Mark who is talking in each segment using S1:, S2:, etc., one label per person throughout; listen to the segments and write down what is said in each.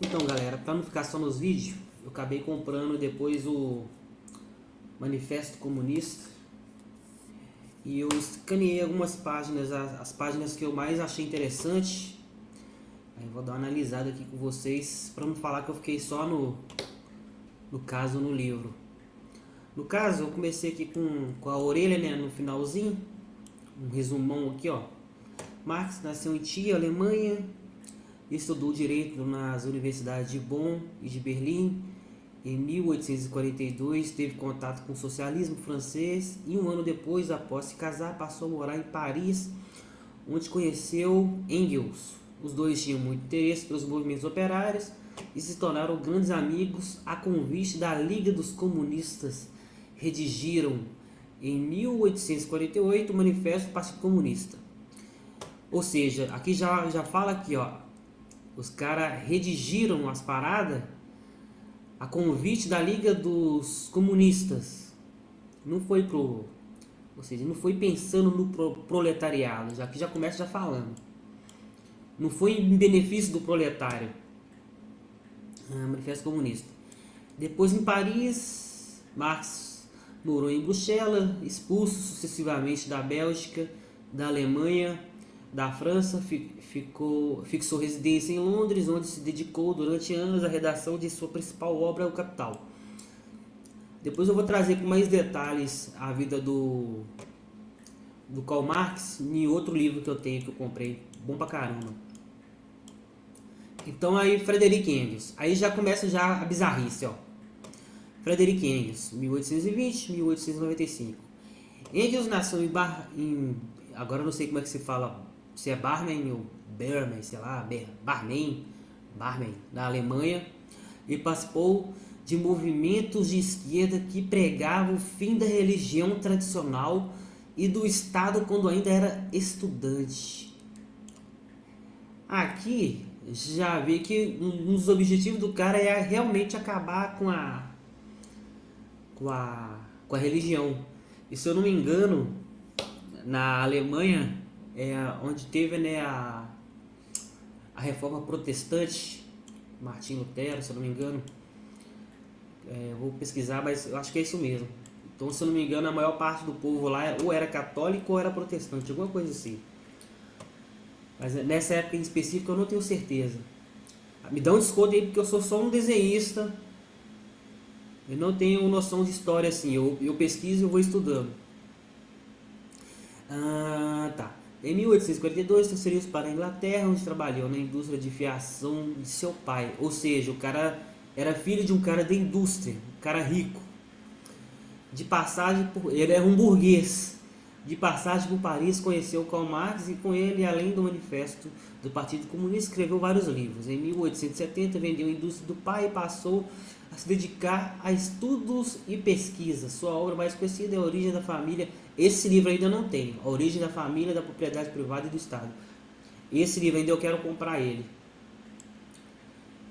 S1: Então, galera, para não ficar só nos vídeos, eu acabei comprando depois o Manifesto Comunista e eu escaneei algumas páginas, as páginas que eu mais achei interessante. Aí eu vou dar uma analisada aqui com vocês para não falar que eu fiquei só no caso no livro. No caso, eu comecei aqui com a orelha, né, no finalzinho, um resumão aqui, ó. Marx nasceu em Trier, Alemanha, estudou direito nas universidades de Bonn e de Berlim. Em 1842 teve contato com o socialismo francês e um ano depois, após se casar, passou a morar em Paris, onde conheceu Engels. Os dois tinham muito interesse pelos movimentos operários e se tornaram grandes amigos. A convite da Liga dos Comunistas, redigiram em 1848 o Manifesto do Partido Comunista. Ou seja, aqui já fala aqui, ó, os caras redigiram as paradas a convite da Liga dos Comunistas. Não foi ou seja, não foi pensando no proletariado, já que já começa já falando. Não foi em benefício do proletário. Manifesto Comunista. Depois em Paris, Marx morou em Bruxelas, expulso sucessivamente da Bélgica, da Alemanha, da França, fixou residência em Londres, onde se dedicou durante anos à redação de sua principal obra, O Capital. Depois eu vou trazer com mais detalhes a vida do Karl Marx em outro livro que eu tenho, que eu comprei, bom pra caramba. Então aí, Friedrich Engels, aí já começa já a bizarrice, ó. Friedrich Engels, 1820-1895. Engels nasceu agora eu não sei como é que se fala, se é Barmen ou Berman, sei lá, Barmen, da Alemanha, e participou de movimentos de esquerda que pregavam o fim da religião tradicional e do Estado quando ainda era estudante. Aqui já vê que um dos objetivos do cara é realmente acabar com a religião. E se eu não me engano, na Alemanha é onde teve, né, a reforma protestante, Martim Lutero, se eu não me engano. Vou pesquisar, mas eu acho que é isso mesmo. Então, se eu não me engano, a maior parte do povo lá ou era católico ou era protestante, alguma coisa assim. Mas nessa época em específico eu não tenho certeza. Me dá um desconto aí porque eu sou só um desenhista. Eu não tenho noção de história assim. Eu pesquiso e eu vou estudando. Tá. Em 1842 transferiu-se para a Inglaterra, onde trabalhou na indústria de fiação de seu pai. Ou seja, o cara era filho de um cara da indústria, um cara rico. Ele era um burguês. De passagem por Paris, conheceu Karl Marx e com ele, além do Manifesto do Partido Comunista, escreveu vários livros. Em 1870 vendeu a indústria do pai e passou a se dedicar a estudos e pesquisa. Sua obra mais conhecida é A Origem da Família. Esse livro ainda não tem. A Origem da Família, da Propriedade Privada e do Estado. Esse livro ainda eu quero comprar ele.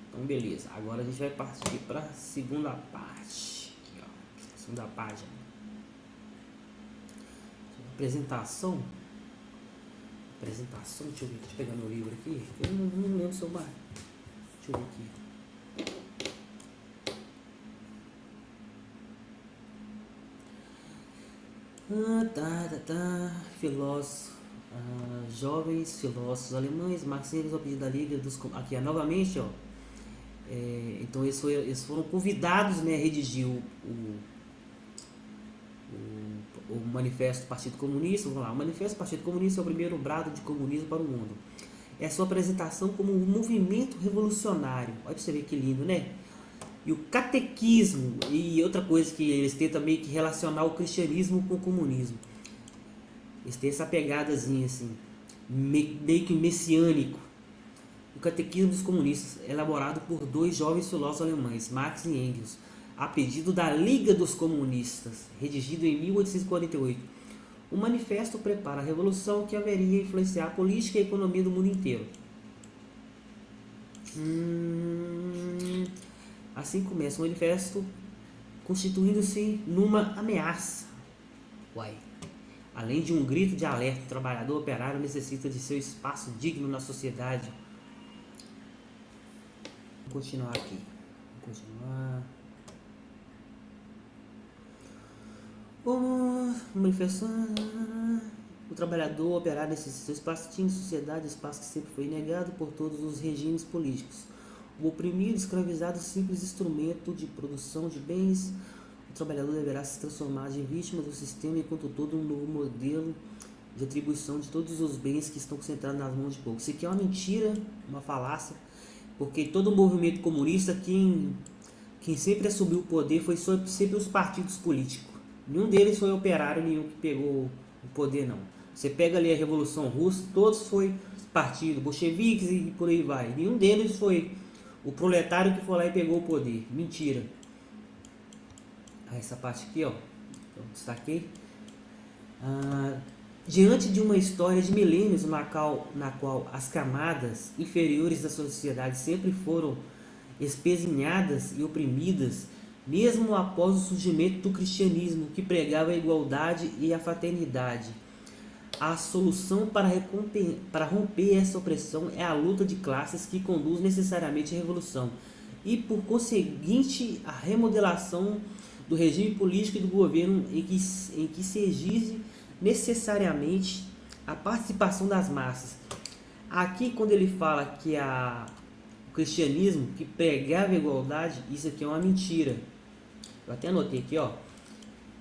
S1: Então beleza, agora a gente vai partir para a segunda parte. Aqui, ó, segunda página. Apresentação, deixa eu ver, deixa eu pegar meu livro aqui, eu não lembro se eu marco, deixa eu ver aqui. Filósofo, jovens filósofos alemães, Marx e Engels, ao pedido da Liga dos... Aqui, novamente, ó, então eles foram convidados, né, a redigir o Manifesto do Partido Comunista. Vamos lá. O Manifesto do Partido Comunista é o primeiro brado de comunismo para o mundo. É a sua apresentação como um movimento revolucionário. Olha pra você ver que lindo, né? E o catequismo, e outra coisa que eles tentam meio que relacionar o cristianismo com o comunismo. Eles têm essa pegadazinha assim, meio que messiânico. O catequismo dos comunistas, elaborado por dois jovens filósofos alemães, Marx e Engels, a pedido da Liga dos Comunistas, redigido em 1848. O manifesto prepara a revolução que haveria influenciar a política e a economia do mundo inteiro. Assim começa o manifesto, constituindo-se numa ameaça. Além de um grito de alerta, o trabalhador operário necessita de seu espaço digno na sociedade. Vou continuar aqui. Vou continuar. Manifestando. O trabalhador operar nesse seu espaço tinha sociedade, espaço que sempre foi negado por todos os regimes políticos. O oprimido, escravizado, simples instrumento de produção de bens. O trabalhador deverá se transformar em vítima do sistema enquanto todo um novo modelo de atribuição de todos os bens que estão concentrados nas mãos de poucos. Isso aqui é uma mentira, uma falácia, porque todo o movimento comunista, quem sempre assumiu o poder foi sempre os partidos políticos. Nenhum deles foi operário, nenhum que pegou o poder, não. Você pega ali a Revolução Russa, todos foi partido, bolcheviques e por aí vai. Nenhum deles foi o proletário que foi lá e pegou o poder. Mentira. Essa parte aqui, ó, eu destaquei. Diante de uma história de milênios na qual as camadas inferiores da sociedade sempre foram espezinhadas e oprimidas, mesmo após o surgimento do cristianismo, que pregava a igualdade e a fraternidade, a solução para romper essa opressão é a luta de classes que conduz necessariamente à revolução e, por conseguinte, a remodelação do regime político e do governo em que se exige necessariamente a participação das massas. Aqui, quando ele fala que o cristianismo que pregava a igualdade, isso aqui é uma mentira. Eu até anotei aqui, ó.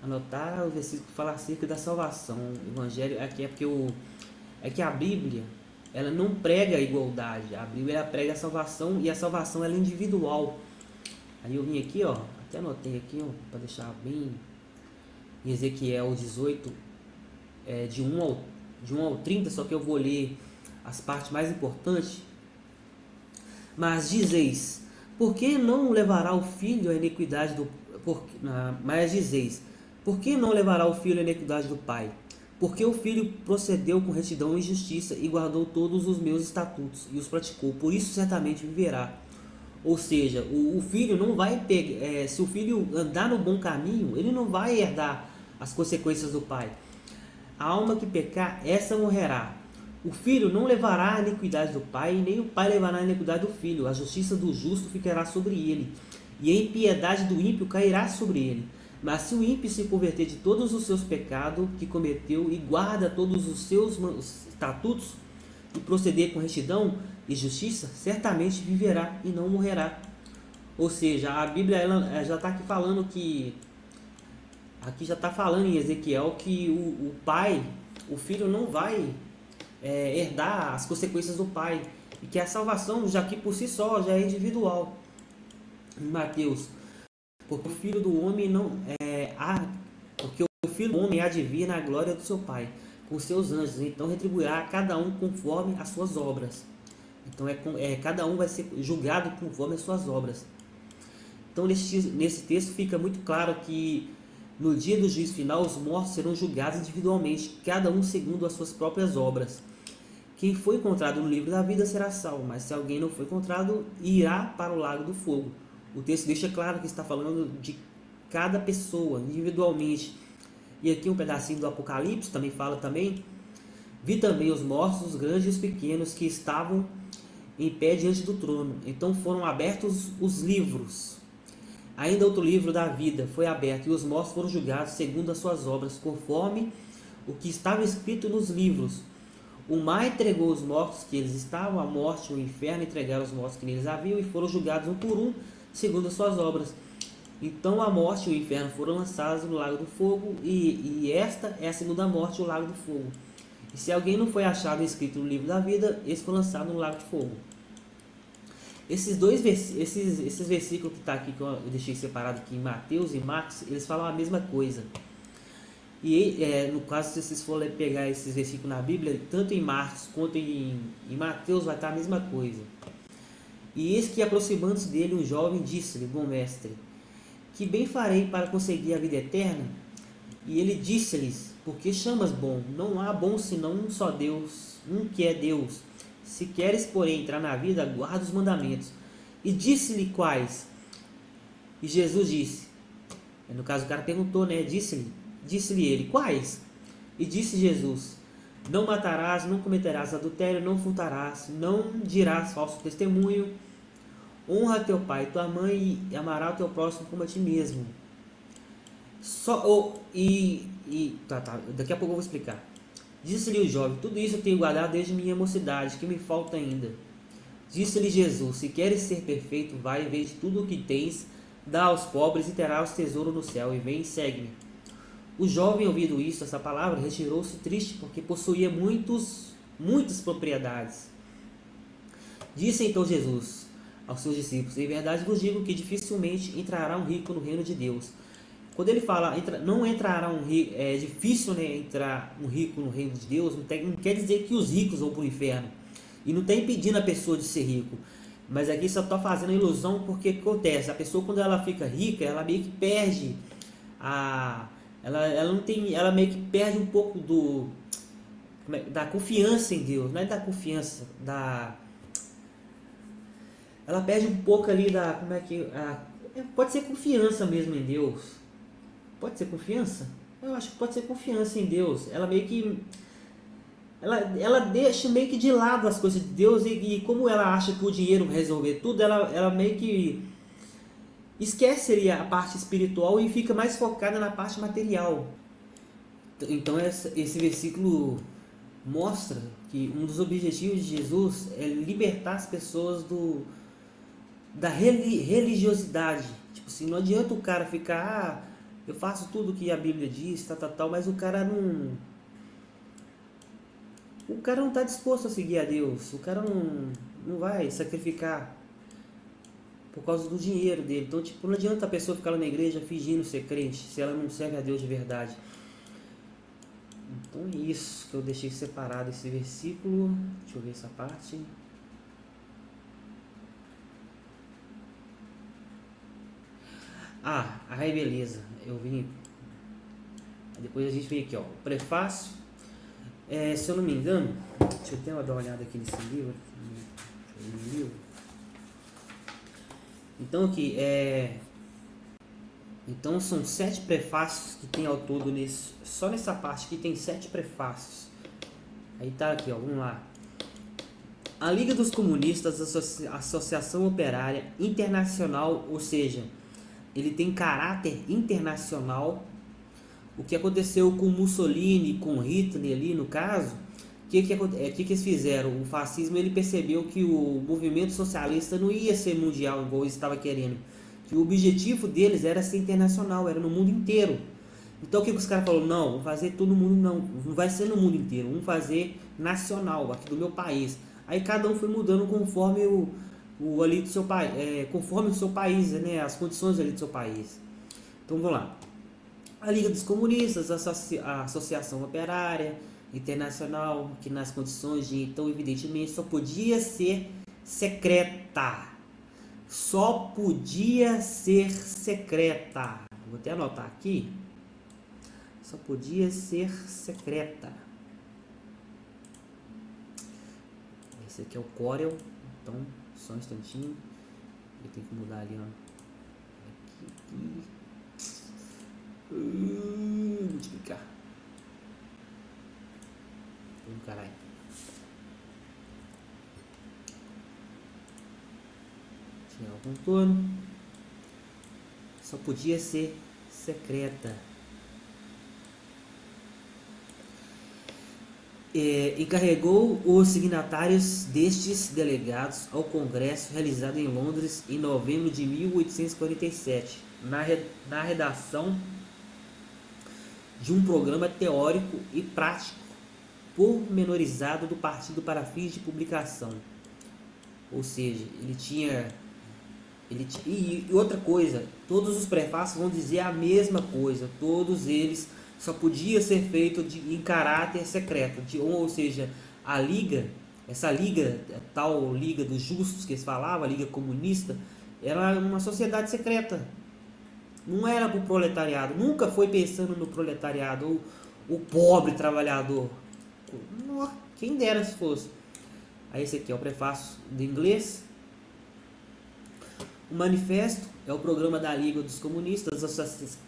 S1: Anotar o versículo que fala acerca da salvação. O evangelho aqui é porque é que a Bíblia, ela não prega a igualdade. A Bíblia ela prega a salvação, e a salvação ela é individual. Aí eu vim aqui, ó, até anotei aqui, ó, para deixar bem em Ezequiel 18, de 1 ao 30, só que eu vou ler as partes mais importantes. Mas dizeis, por que não levará o filho à iniquidade do por que não levará o filho à iniquidade do pai? Porque o filho procedeu com retidão e justiça e guardou todos os meus estatutos e os praticou, por isso certamente viverá. Ou seja, o filho não vai pegar, se o filho andar no bom caminho, ele não vai herdar as consequências do pai. A alma que pecar, essa morrerá. O filho não levará a iniquidade do pai, nem o pai levará a iniquidade do filho. A justiça do justo ficará sobre ele, e a impiedade do ímpio cairá sobre ele. Mas se o ímpio se converter de todos os seus pecados que cometeu e guarda todos os seus estatutos e proceder com retidão e justiça, certamente viverá e não morrerá. Ou seja, a Bíblia ela já está aqui falando que... Aqui já está falando em Ezequiel que o filho não vai herdar as consequências do pai. E que a salvação, já que por si só, já é individual. Em Mateus, porque o filho do homem porque o filho do homem há de vir na glória do seu pai, com seus anjos, então retribuirá a cada um conforme as suas obras. Então cada um vai ser julgado conforme as suas obras. Então nesse texto fica muito claro que no dia do juízo final os mortos serão julgados individualmente, cada um segundo as suas próprias obras. Quem foi encontrado no livro da vida será salvo, mas se alguém não foi encontrado, irá para o lago do fogo. O texto deixa claro que está falando de cada pessoa individualmente. E aqui um pedacinho do Apocalipse também fala também. Vi também os mortos, os grandes e os pequenos, que estavam em pé diante do trono. Então foram abertos os livros. Ainda outro livro da vida foi aberto, e os mortos foram julgados segundo as suas obras, conforme o que estava escrito nos livros. O mar entregou os mortos que eles estavam, a morte e o inferno entregaram os mortos que neles haviam, e foram julgados um por um, segundo as suas obras. Então a morte e o inferno foram lançados no lago do fogo, e esta é a segunda morte, o lago do fogo. E se alguém não foi achado escrito no livro da vida, esse foi lançado no lago de fogo. Esses versículos que está aqui, que eu deixei separado aqui em Mateus e Marcos, eles falam a mesma coisa. E no caso, se vocês forem pegar esses versículos na Bíblia, tanto em Marcos quanto em Mateus, vai estar a mesma coisa. E eis que, aproximando-se dele, um jovem disse-lhe: Bom mestre, que bem farei para conseguir a vida eterna? E ele disse-lhes: Por que chamas bom? Não há bom senão um só Deus, um que é Deus. Se queres, porém, entrar na vida, guarda os mandamentos. E disse-lhe quais? E Jesus disse, no caso o cara perguntou, né? Disse-lhe ele, quais? E disse Jesus: Não matarás, não cometerás adultério, não furtarás, não dirás falso testemunho, honra teu pai e tua mãe e amará o teu próximo como a ti mesmo. Daqui a pouco eu vou explicar. Disse-lhe o jovem: tudo isso eu tenho guardado desde minha mocidade, que me falta ainda. Disse-lhe Jesus: se queres ser perfeito, vai e vende tudo o que tens, dá aos pobres e terás tesouro no céu, e vem e segue-me. O jovem, ouvindo isso, essa palavra, retirou-se triste, porque possuía muitas propriedades. Disse então Jesus aos seus discípulos: em verdade vos digo que dificilmente entrará um rico no reino de Deus. Quando ele fala não entrará um rico, é difícil, né, entrar um rico no reino de Deus, não quer dizer que os ricos vão para o inferno. E não está impedindo a pessoa de ser rico. Mas aqui só está fazendo a ilusão, porque o que acontece? A pessoa, quando ela fica rica, ela meio que perde ela meio que perde um pouco da confiança em Deus. Não é da confiança, ela perde um pouco ali pode ser confiança mesmo em Deus. Pode ser confiança? Eu acho que pode ser confiança em Deus. Ela meio que ela deixa meio que de lado as coisas de Deus, e como ela acha que o dinheiro vai resolver tudo, ela meio que esquece ali a parte espiritual e fica mais focada na parte material. Então esse versículo mostra que um dos objetivos de Jesus é libertar as pessoas da religiosidade. Tipo assim, não adianta o cara ficar, eu faço tudo que a Bíblia diz, tal, mas o cara não está disposto a seguir a Deus. O cara não vai sacrificar por causa do dinheiro dele. Então, tipo, não adianta a pessoa ficar lá na igreja fingindo ser crente, se ela não serve a Deus de verdade. Então é isso que eu deixei separado esse versículo. Deixa eu ver essa parte. Aí beleza. Eu vim. Depois a gente vem aqui, ó. O prefácio. Se eu não me engano, deixa eu dar uma olhada aqui nesse livro. Então aqui então são 7 prefácios que tem ao todo só nessa parte aqui tem 7 prefácios. Aí tá aqui, ó, vamos lá. A Liga dos Comunistas, Associação Operária Internacional, ou seja, ele tem caráter internacional. O que aconteceu com Mussolini, com Hitler ali no caso, o que eles fizeram? O fascismo, ele percebeu que o movimento socialista não ia ser mundial igual eles estavam querendo, que o objetivo deles era ser internacional, era no mundo inteiro. Então o que os caras falaram? Não, vamos fazer todo mundo, não vai ser no mundo inteiro, vamos fazer nacional, aqui do meu país. Aí cada um foi mudando conforme ali do seu país, conforme o seu país, né, as condições ali do seu país. Então vamos lá. A Liga dos Comunistas, a Associação Operária Internacional, que nas condições de então, evidentemente, só podia ser secreta. Só podia ser secreta. Vou até anotar aqui. Só podia ser secreta. Esse aqui é o Corel. Então, só um instantinho. Eu tenho que mudar ali, ó. Aqui. Multiplicar. Caralho. Tinha o contorno. Só podia ser secreta. Encarregou os signatários destes delegados ao congresso realizado em Londres em novembro de 1847, na redação de um programa teórico e prático pormenorizado do partido para fins de publicação. Ou seja, e outra coisa, todos os prefácios vão dizer a mesma coisa, todos eles só podia ser feito em caráter secreto, ou seja, a liga, essa liga, a tal Liga dos Justos que eles falavam, a Liga Comunista, era uma sociedade secreta. Não era para o proletariado, nunca foi pensando no proletariado, ou o pobre trabalhador. Quem dera se fosse. Aí esse aqui é o prefácio do inglês. O manifesto é o programa da Liga dos Comunistas,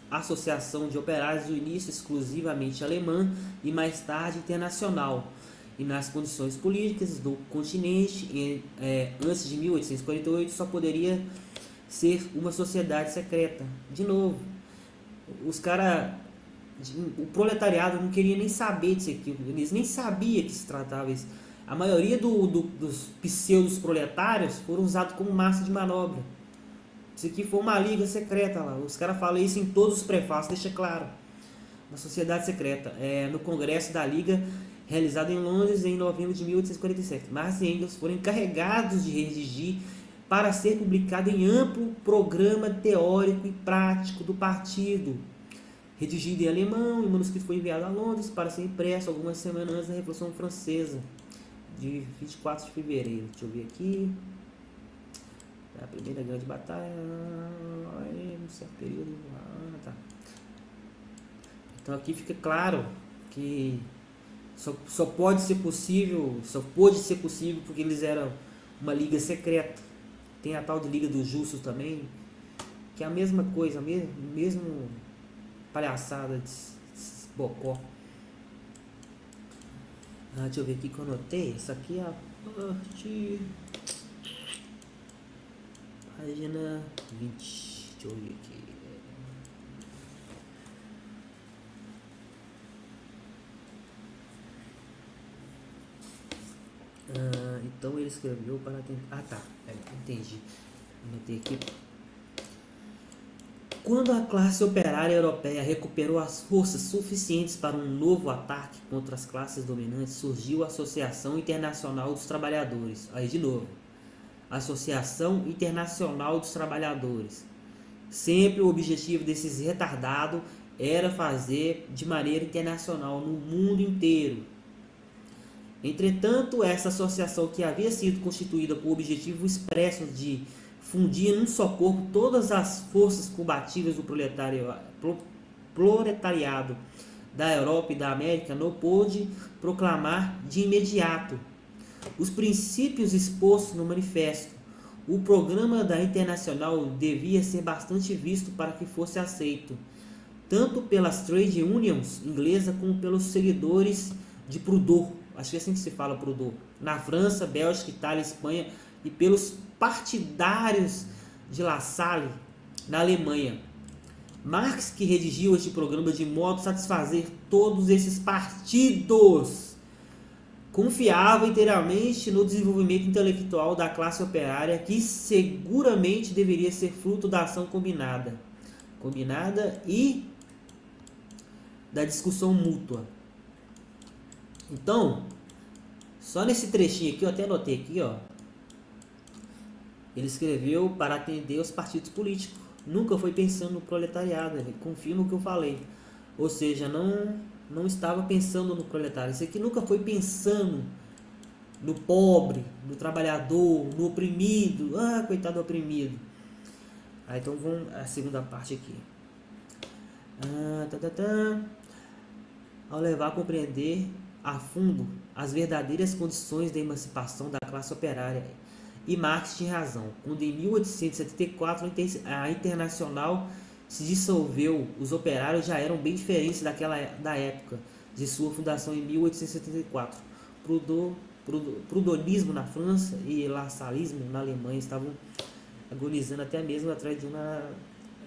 S1: Associação de Operários, do início exclusivamente alemã e mais tarde internacional. e nas condições políticas do continente. Antes de 1848 só poderia ser uma sociedade secreta. De novo, os caras, o proletariado não queria nem saber disso aqui, eles nem sabiam que se tratava isso. A maioria dos pseudos proletários foram usados como massa de manobra. Isso aqui foi uma liga secreta lá. Os caras falam isso em todos os prefácios, deixa claro. Uma sociedade secreta. No Congresso da Liga, realizado em Londres em novembro de 1847. Marx e Engels foram encarregados de redigir para ser publicado em amplo programa teórico e prático do partido. Redigido em alemão, o manuscrito foi enviado a Londres para ser impresso algumas semanas antes da Revolução Francesa, de 24 de fevereiro. Deixa eu ver aqui. A primeira grande batalha, um certo período. Tá. Então aqui fica claro que só pôde ser possível porque eles eram uma liga secreta. Tem a tal de Liga dos Justos também, que é a mesma coisa, mesmo palhaçada de bocó. Deixa eu ver aqui que eu anotei. Essa aqui é a parte... Página 20. Deixa eu ver aqui. Então ele escreveu para tentar... tá. Entendi. Anotei aqui. Quando a classe operária europeia recuperou as forças suficientes para um novo ataque contra as classes dominantes, surgiu a Associação Internacional dos Trabalhadores. Aí de novo. Associação Internacional dos Trabalhadores. Sempre o objetivo desses retardados era fazer de maneira internacional no mundo inteiro. Entretanto, essa associação, que havia sido constituída com o objetivo expresso de fundir num só corpo todas as forças combativas do proletariado da Europa e da América, não pôde proclamar de imediato os princípios expostos no manifesto. O programa da Internacional devia ser bastante visto para que fosse aceito, tanto pelas trade unions inglesas como pelos seguidores de Proudhon, acho que é assim que se fala, Proudhon, na França, Bélgica, Itália, Espanha, e pelos partidários de La Salle na Alemanha. Marx, que redigiu este programa de modo a satisfazer todos esses partidos, confiava inteiramente no desenvolvimento intelectual da classe operária, que seguramente deveria ser fruto da ação combinada e da discussão mútua. Então, só nesse trechinho aqui, eu até anotei aqui, ó, ele escreveu para atender os partidos políticos. Nunca foi pensando no proletariado, ele confirma o que eu falei. Ou seja, não estava pensando no proletário. Isso aqui nunca foi pensando no pobre, no trabalhador, no oprimido. Coitado do oprimido. Então vamos à segunda parte aqui. Ao levar a compreender a fundo as verdadeiras condições da emancipação da classe operária. E Marx tinha razão. Quando em 1874 a Internacional se dissolveu, os operários já eram bem diferentes da época de sua fundação em 1874. Prudonismo na França e lassalismo na Alemanha estavam agonizando até mesmo atrás de uma...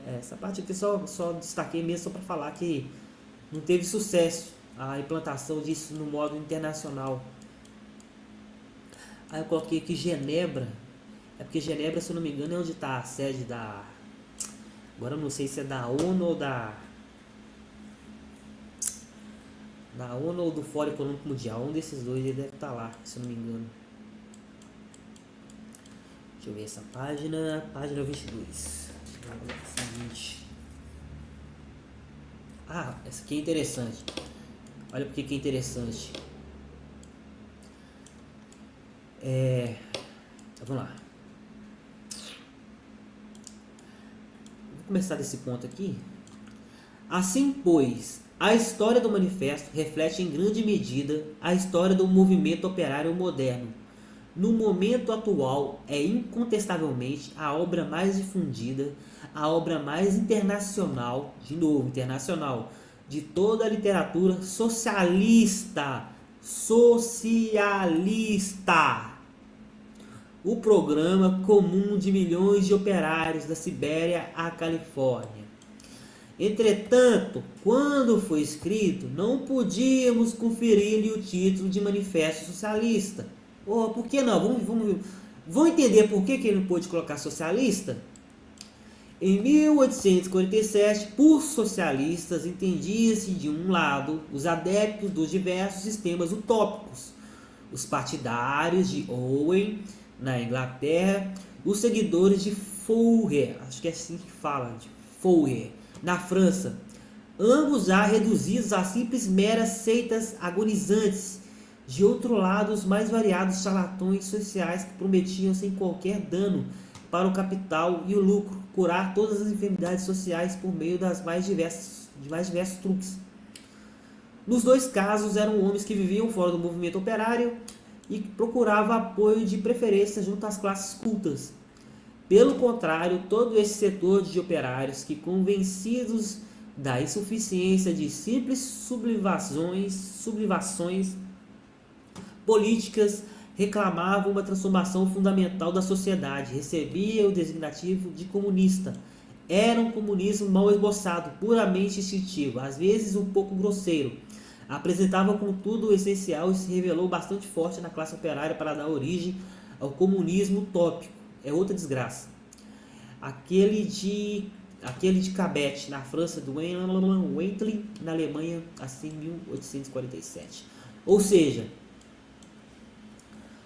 S1: Essa parte aqui só destaquei mesmo só para falar que não teve sucesso a implantação disso no modo internacional. Aí eu coloquei aqui Genebra. É porque Genebra, se eu não me engano, é onde está a sede da... Agora eu não sei se é da ONU ou da ONU ou do Fórum Econômico Mundial. Um desses dois ele deve estar lá, se eu não me engano. Deixa eu ver essa página. Página 22. Seguinte. Essa aqui é interessante. Olha porque que é interessante. Vamos lá. Vou começar desse ponto aqui. Assim, pois, a história do manifesto reflete em grande medida a história do movimento operário moderno. No momento atual, é incontestavelmente a obra mais difundida, a obra mais internacional, de novo, internacional, de toda a literatura socialista socialista. O programa comum de milhões de operários da Sibéria à Califórnia. Entretanto, quando foi escrito, não podíamos conferir-lhe o título de Manifesto Socialista. Oh, por que não? Vamos entender por que ele não pôde colocar socialista? Em 1847, por socialistas, entendia-se de um lado os adeptos dos diversos sistemas utópicos, os partidários de Owen na Inglaterra, os seguidores de Fourier, acho que é assim que fala, de Fourier, na França, ambos já reduzidos a simples meras seitas agonizantes. De outro lado, os mais variados charlatões sociais que prometiam sem qualquer dano para o capital e o lucro curar todas as enfermidades sociais por meio de mais diversos truques. Nos dois casos eram homens que viviam fora do movimento operário e que procuravam apoio de preferência junto às classes cultas. Pelo contrário, todo esse setor de operários que, convencidos da insuficiência de simples sublimações políticas, reclamavam uma transformação fundamental da sociedade, recebia o designativo de comunista. Era um comunismo mal esboçado, puramente instintivo, às vezes um pouco grosseiro. Apresentava, contudo, o essencial e se revelou bastante forte na classe operária para dar origem ao comunismo utópico. É outra desgraça. Aquele de Cabet, na França, do Wendling, na Alemanha, assim, em 1847. Ou seja,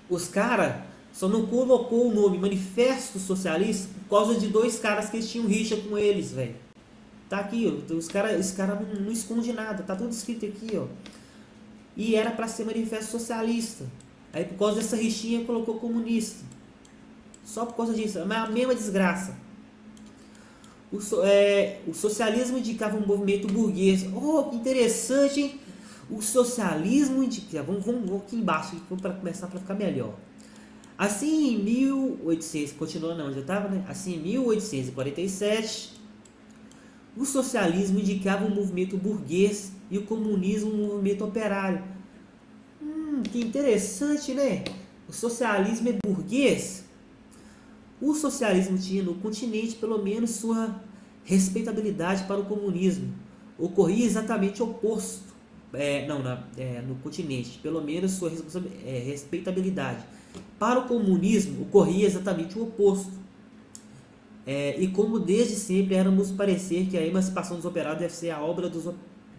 S1: os caras só não colocou o nome Manifesto Socialista por causa de dois caras que eles tinham rixa com eles, velho. Tá aqui, ó. Esse cara não esconde nada, tá tudo escrito aqui, ó. E era para ser Manifesto Socialista. Aí por causa dessa rixinha colocou comunista. Só por causa disso, é a mesma desgraça. O socialismo indicava um movimento burguês. Oh, que interessante, hein? O socialismo indicava. Vamos aqui embaixo para começar para ficar melhor. Assim, em 1800, continuando onde eu estava, né? Assim, em 1847, o socialismo indicava um movimento burguês e o comunismo um movimento operário. Que interessante, né? O socialismo é burguês. O socialismo tinha no continente pelo menos sua respeitabilidade para o comunismo. Ocorria exatamente o oposto. No continente, pelo menos sua respeitabilidade. Para o comunismo, ocorria exatamente o oposto. E como desde sempre éramos parecer que a emancipação dos operários deve ser a obra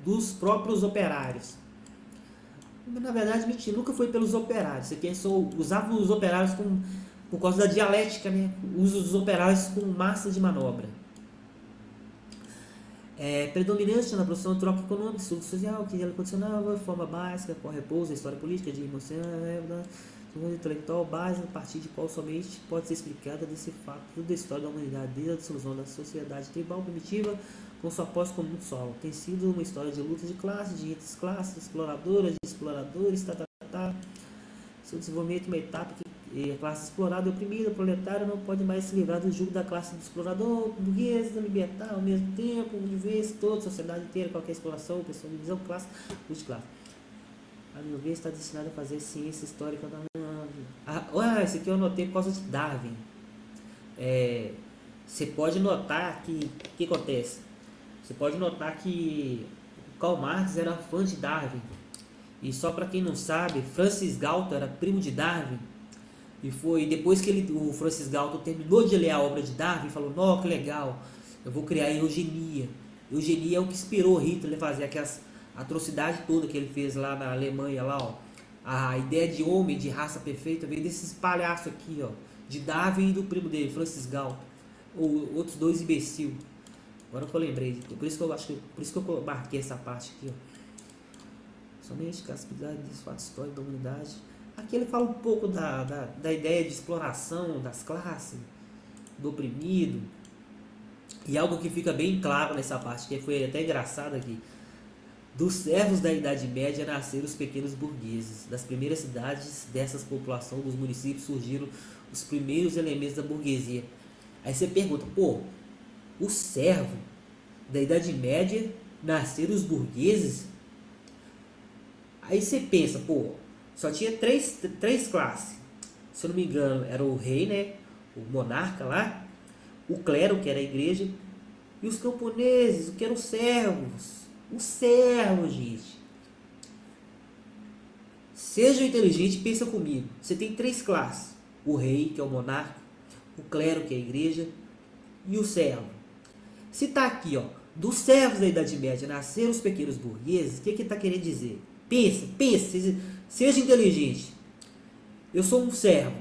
S1: dos próprios operários. Mas, na verdade, mentira, nunca foi pelos operários. Isso aqui só usava os operários por causa da dialética, né? Uso dos operários como massa de manobra. Predominante na produção de troca econômica, estudo social, que ela condicionava, forma básica, qual repousa, história política, de emoção, intelectual, base a partir de qual somente pode ser explicada desse fato toda a história da humanidade, desde a dissolução da sociedade tribal primitiva, com sua posse comum solo. Tem sido uma história de luta de classe, de classes, exploradoras, de exploradores, seu desenvolvimento uma etapa que a classe explorada e oprimida, proletária, não pode mais se livrar do jugo da classe do explorador, burguês, libertar ao mesmo tempo, de vez, toda a sociedade inteira, qualquer exploração, pessoa de visão, classe, multiclasse. A meu ver, está destinado a fazer ciência histórica da... esse aqui eu anotei por causa de Darwin. Você pode notar que... O que acontece? Você pode notar que Karl Marx era fã de Darwin. E só para quem não sabe, Francis Galton era primo de Darwin. E foi depois que o Francis Galton terminou de ler a obra de Darwin, falou: "Não, que legal, eu vou criar a eugenia". Eugenia é o que inspirou Hitler a fazer aquelas atrocidades toda que ele fez lá na Alemanha, lá, ó. A ideia de homem, de raça perfeita, veio desses palhaços aqui, ó, de Darwin e do primo dele, Francis Galton, ou outros dois imbecil. Agora que eu lembrei, por isso que eu marquei essa parte aqui, ó. Somente capacidade dos fatos históricos da humanidade. Aqui ele fala um pouco da ideia de exploração das classes, do oprimido. E algo que fica bem claro nessa parte, que foi até engraçado aqui. Dos servos da Idade Média nasceram os pequenos burgueses. Das primeiras cidades dessas populações, dos municípios, surgiram os primeiros elementos da burguesia. Aí você pergunta, o servo da Idade Média nasceram os burgueses? Aí você pensa, pô, só tinha três classes. Se eu não me engano, era o rei, né? O monarca lá, o clero, que era a igreja, e os camponeses, que eram os servos. Os servos, gente. Seja inteligente, pensa comigo. Você tem três classes: o rei, que é o monarca, o clero, que é a igreja, e o servo. Se tá aqui, ó, dos servos da Idade Média nasceram os pequenos burgueses, o que que tá querendo dizer? Pensa, seja inteligente. Eu sou um servo.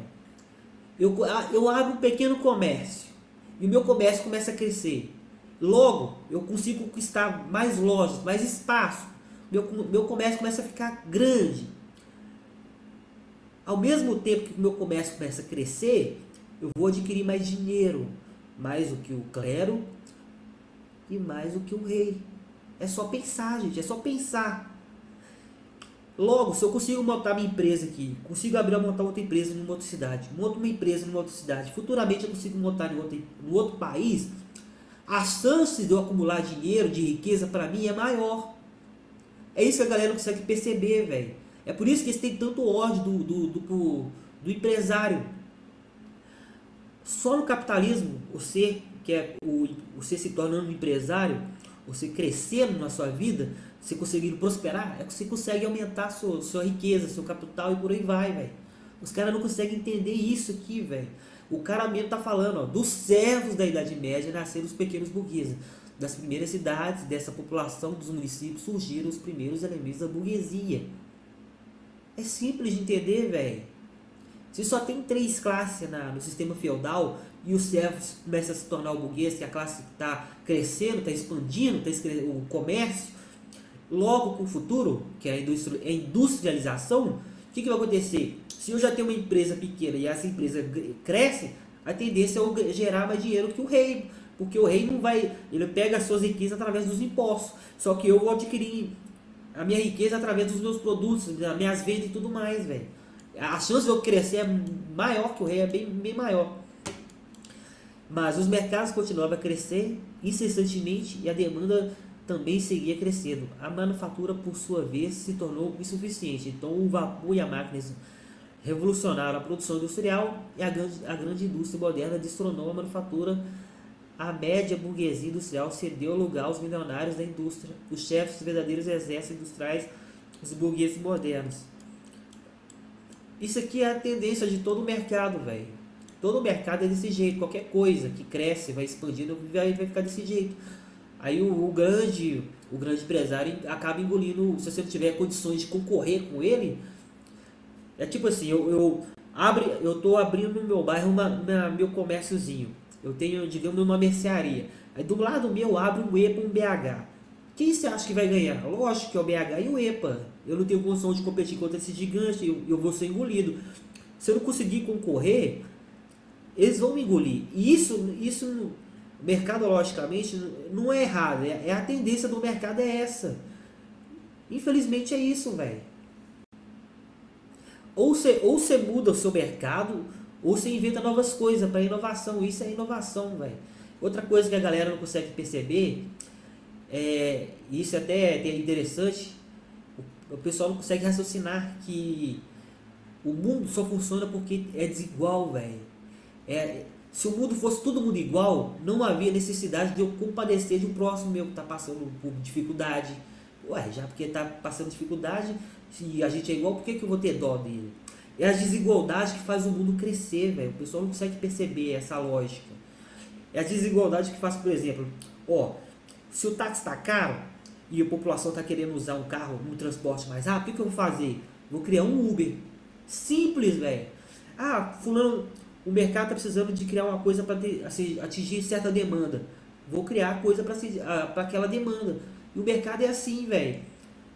S1: Eu abro um pequeno comércio e o meu comércio começa a crescer. Logo, eu consigo conquistar mais lojas, mais espaço. Meu comércio começa a ficar grande. Ao mesmo tempo que o meu comércio começa a crescer, eu vou adquirir mais dinheiro, mais do que o clero e mais do que o rei. É só pensar, gente, é só pensar. Logo, se eu consigo montar minha empresa aqui, consigo montar outra empresa em uma outra cidade, monto uma empresa em uma outra cidade, futuramente eu consigo montar em outro país, a chance de eu acumular dinheiro, de riqueza, para mim é maior. É isso que a galera não consegue perceber, velho. É por isso que eles têm tanto ódio do empresário. Só no capitalismo, você se tornando um empresário, você crescendo na sua vida, você conseguindo prosperar, é que você consegue aumentar sua riqueza, seu capital e por aí vai, velho. Os caras não conseguem entender isso aqui, velho. O cara mesmo tá falando, ó, dos servos da Idade Média nasceram os pequenos burgueses. Das primeiras cidades, dessa população dos municípios, surgiram os primeiros elementos da burguesia. É simples de entender, velho. Se só tem três classes no sistema feudal e os servos começam a se tornar o burguês, que é a classe que está crescendo, está expandindo, o comércio, logo com o futuro, que é a industrialização, o que vai acontecer? Se eu já tenho uma empresa pequena e essa empresa cresce, a tendência é eu gerar mais dinheiro que o rei, porque o rei não vai, ele pega as suas riquezas através dos impostos, só que eu vou adquirir a minha riqueza através dos meus produtos, das minhas vendas e tudo mais, velho. A chance de eu crescer é maior que o rei, é bem maior. Mas os mercados continuavam a crescer incessantemente e a demanda também seguia crescendo. A manufatura, por sua vez, se tornou insuficiente. Então o vapor e a máquina revolucionaram a produção industrial e a grande indústria moderna destronou a manufatura. A média burguesia industrial cedeu lugar aos milionários da indústria, os chefes dos verdadeiros exércitos industriais, os burgueses modernos. Isso aqui é a tendência de todo o mercado, velho. Todo o mercado é desse jeito. Qualquer coisa que cresce, vai expandindo, vai ficar desse jeito. Aí o grande empresário acaba engolindo. Se você não tiver condições de concorrer com ele, é tipo assim, eu tô abrindo no meu bairro meu comérciozinho. Eu tenho, digamos, uma mercearia. Aí do lado meu eu abro um EPA, um BH. Quem você acha que vai ganhar? Lógico que é o BH e o EPA. Eu não tenho condição de competir contra esse gigante, eu vou ser engolido. Se eu não conseguir concorrer, eles vão me engolir. E isso mercadologicamente não é errado. A tendência do mercado é essa. Infelizmente é isso, velho. Ou você muda o seu mercado, ou você inventa novas coisas para inovação. Isso é inovação, velho. Outra coisa que a galera não consegue perceber, isso até é interessante, o pessoal não consegue raciocinar que o mundo só funciona porque é desigual, velho. Se o mundo fosse todo mundo igual, não havia necessidade de eu compadecer de um próximo meu que está passando por dificuldade. Ué, já porque está passando dificuldade, se a gente é igual, por que eu vou ter dó dele? É a desigualdade que faz o mundo crescer, velho. O pessoal não consegue perceber essa lógica. É a desigualdade que faz, por exemplo, se o táxi está caro e a população está querendo usar um carro, um transporte mais rápido, o que eu vou fazer? Vou criar um Uber. Simples, velho. Fulano, o mercado está precisando de criar uma coisa para atingir certa demanda. Vou criar coisa para aquela demanda. E o mercado é assim, velho.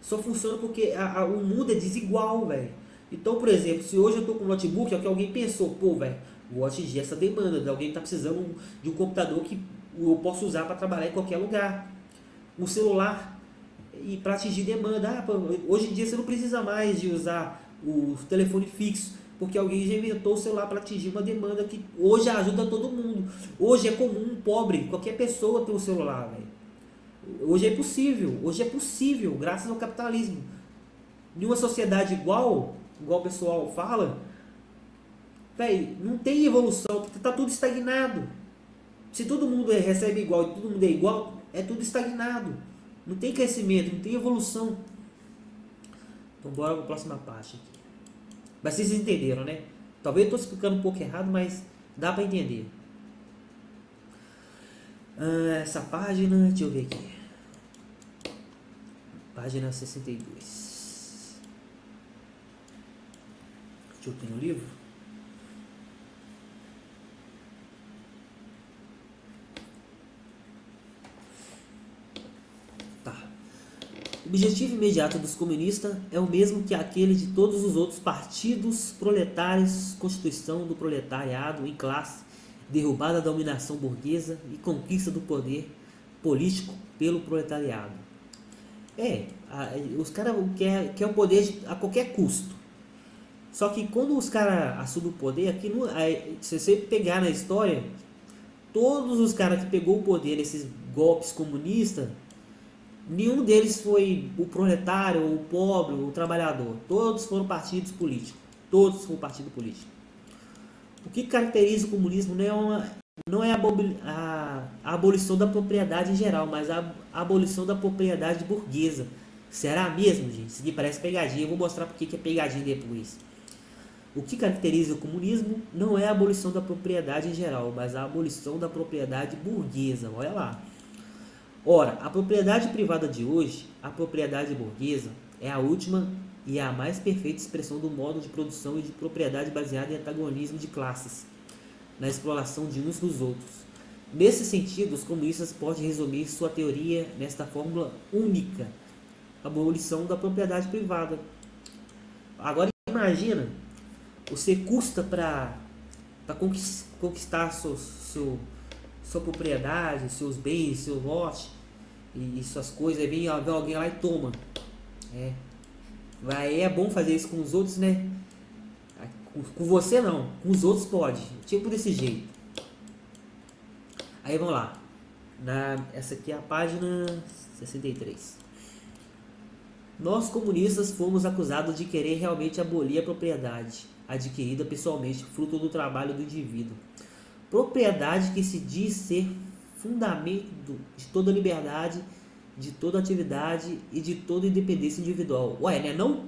S1: Só funciona porque o mundo é desigual, velho. Então, por exemplo, se hoje eu estou com um notebook, é o que alguém pensou, velho, vou atingir essa demanda de alguém que está precisando de um computador que eu posso usar para trabalhar em qualquer lugar. Um celular e para atingir demanda. Hoje em dia você não precisa mais de usar o telefone fixo, porque alguém já inventou o celular para atingir uma demanda que hoje ajuda todo mundo. Hoje é comum, pobre, qualquer pessoa ter um celular, velho. Hoje é possível, graças ao capitalismo. Em uma sociedade igual o pessoal fala, velho, não tem evolução, tá tudo estagnado. Se todo mundo recebe igual e todo mundo é igual, é tudo estagnado. Não tem crescimento, não tem evolução. Então bora para a próxima parte aqui. Mas vocês entenderam, né? Talvez eu estou explicando um pouco errado, mas dá para entender. Essa página, deixa eu ver aqui. Página 62. Deixa eu ver no livro. O objetivo imediato dos comunistas é o mesmo que aquele de todos os outros partidos proletários: constituição do proletariado em classe, derrubada da dominação burguesa e conquista do poder político pelo proletariado. Os caras querem o poder a qualquer custo. Só que quando os caras assumem o poder, aqui se você pegar na história, todos os caras que pegou o poder nesses golpes comunistas, nenhum deles foi o proletário, o pobre, o trabalhador. Todos foram partidos políticos. Todos foram partido político. O que caracteriza o comunismo não é a abolição da propriedade em geral, mas a abolição da propriedade burguesa. Será mesmo, gente? Isso aqui parece pegadinha. Eu vou mostrar porque que é pegadinha depois. O que caracteriza o comunismo não é a abolição da propriedade em geral, mas a abolição da propriedade burguesa. Olha lá. Ora, a propriedade privada de hoje, a propriedade burguesa, é a última e a mais perfeita expressão do modo de produção e de propriedade baseada em antagonismo de classes, na exploração de uns dos outros. Nesse sentido, os comunistas podem resumir sua teoria nesta fórmula única: a abolição da propriedade privada. Agora imagina, você custa para conquistar sua propriedade, seus bens, seu lote e suas coisas, aí vem alguém lá e toma. É bom fazer isso com os outros, né? Com você não, com os outros pode. Tipo desse jeito. Aí vamos lá. Essa aqui é a página 63. Nós comunistas fomos acusados de querer realmente abolir a propriedade adquirida pessoalmente, fruto do trabalho do indivíduo. Propriedade que se diz ser fundamento de toda liberdade, de toda atividade e de toda independência individual. Ué, não é não?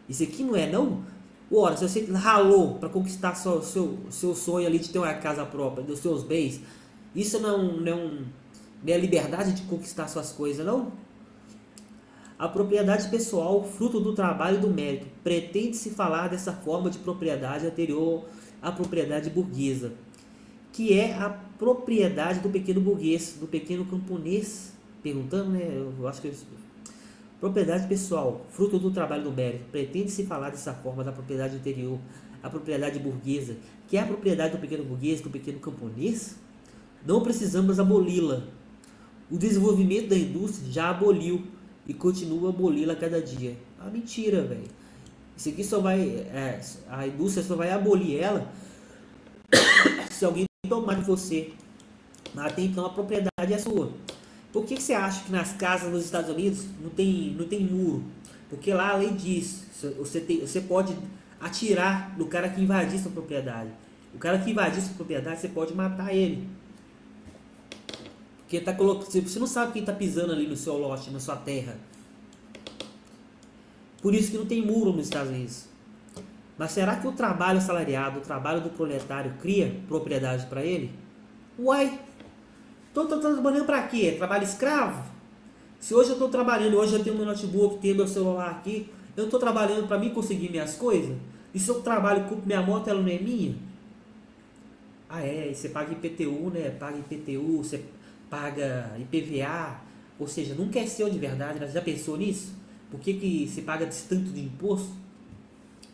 S1: Isso aqui não é não? Ora, se você ralou para conquistar seu sonho ali de ter uma casa própria, dos seus bens, isso não é a liberdade de conquistar suas coisas, não? A propriedade pessoal, fruto do trabalho e do mérito, pretende-se falar dessa forma de propriedade anterior à propriedade burguesa, que é a propriedade do pequeno burguês, do pequeno camponês, perguntando, né? Eu acho que propriedade pessoal, fruto do trabalho do mérito, pretende-se falar dessa forma da propriedade anterior à propriedade burguesa, que é a propriedade do pequeno burguês, do pequeno camponês. Não precisamos aboli-la. O desenvolvimento da indústria já aboliu e continua a aboli-la a cada dia. Ah, mentira, velho. Isso aqui só vai, a indústria só vai abolir ela se alguém tomar de você. Mas até então a propriedade é sua. Por que você acha que nas casas nos Estados Unidos não tem muro? Porque lá a lei diz, você pode atirar no cara que invadir sua propriedade. O cara que invadir sua propriedade, você pode matar ele. Porque você não sabe quem está pisando ali no seu lote, na sua terra. Por isso que não tem muro nos Estados Unidos. Mas será que o trabalho assalariado, o trabalho do proletário, cria propriedade para ele? Uai! Estou trabalhando para quê? Trabalho escravo? Se hoje eu estou trabalhando, hoje eu tenho meu notebook, tenho meu celular aqui, eu estou trabalhando para mim conseguir minhas coisas? E se eu trabalho com minha moto, ela não é minha? Você paga IPTU, né? Paga IPTU, você paga IPVA, ou seja, nunca é seu de verdade, né? Já pensou nisso? Por que você paga esse tanto de imposto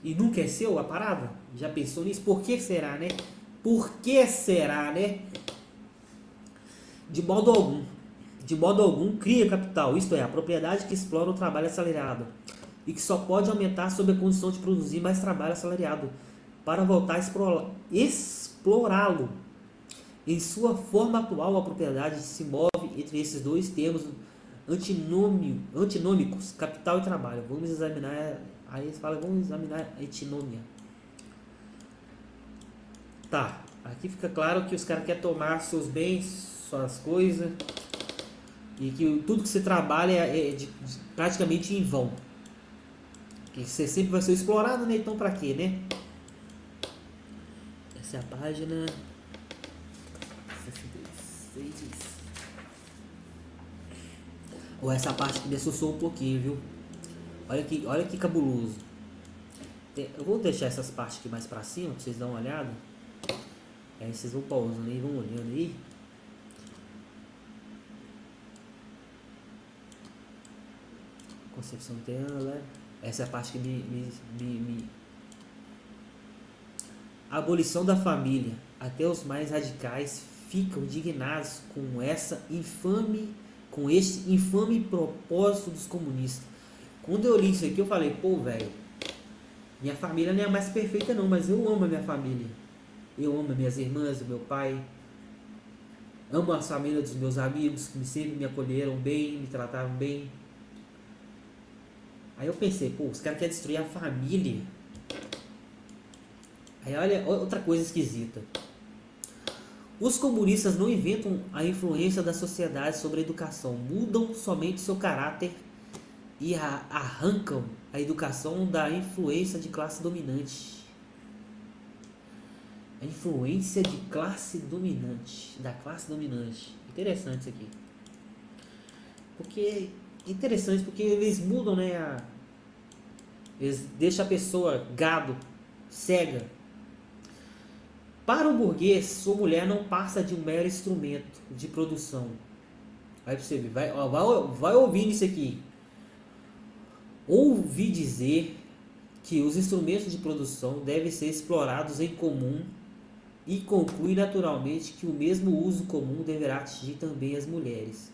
S1: e nunca é seu a parada? Já pensou nisso? Por que será, né? Por que será, né? De modo algum cria capital, isto é, a propriedade que explora o trabalho assalariado e que só pode aumentar sob a condição de produzir mais trabalho assalariado para voltar a explorá-lo. Em sua forma atual, a propriedade se move entre esses dois termos Antinômicos, capital e trabalho. Vamos examinar. Aí eles falam, vamos examinar a antinômia. Tá, aqui fica claro que os caras querem tomar seus bens, suas coisas, e que tudo que você trabalha praticamente em vão. Que você sempre vai ser explorado, né? Então pra quê, né? Essa é a página 66. Ou essa parte que me assustou um pouquinho, viu? Olha que cabuloso. Eu vou deixar essas partes aqui mais pra cima pra vocês darem uma olhada. Aí vocês vão pausando aí, vão olhando aí. Concepção dela. Essa é a parte que me... A abolição da família. Até os mais radicais ficam indignados com este infame propósito dos comunistas. Quando eu li isso aqui, eu falei, pô, velho, minha família não é a mais perfeita não, mas eu amo a minha família. Eu amo as minhas irmãs, o meu pai. Amo as famílias dos meus amigos, que sempre me acolheram bem, me trataram bem. Aí eu pensei, pô, os caras querem destruir a família. Aí olha outra coisa esquisita. Os comunistas não inventam a influência da sociedade sobre a educação, mudam somente seu caráter e arrancam a educação da influência de classe dominante. A influência de classe dominante, da classe dominante. Interessante isso aqui. Interessante porque eles mudam, né? Eles deixam a pessoa gado, cega. Para o burguês, sua mulher não passa de um mero instrumento de produção. Aí pra você ver, vai ouvindo isso aqui. Ouvi dizer que os instrumentos de produção devem ser explorados em comum e conclui naturalmente que o mesmo uso comum deverá atingir também as mulheres.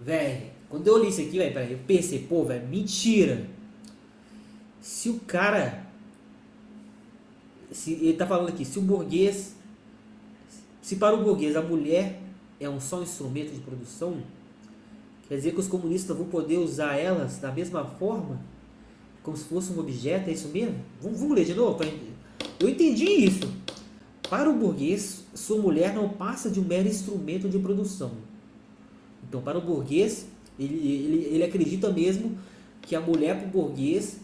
S1: Velho, quando eu li isso aqui, velho, eu pensei, pô, velho, mentira. Se o cara... ele tá falando aqui, se para o burguês a mulher é só um instrumento de produção, quer dizer que os comunistas vão poder usar elas da mesma forma, como se fosse um objeto, é isso mesmo? Vamos ler de novo? Eu entendi isso. Para o burguês, sua mulher não passa de um mero instrumento de produção. Então, para o burguês, ele acredita mesmo que a mulher para o burguês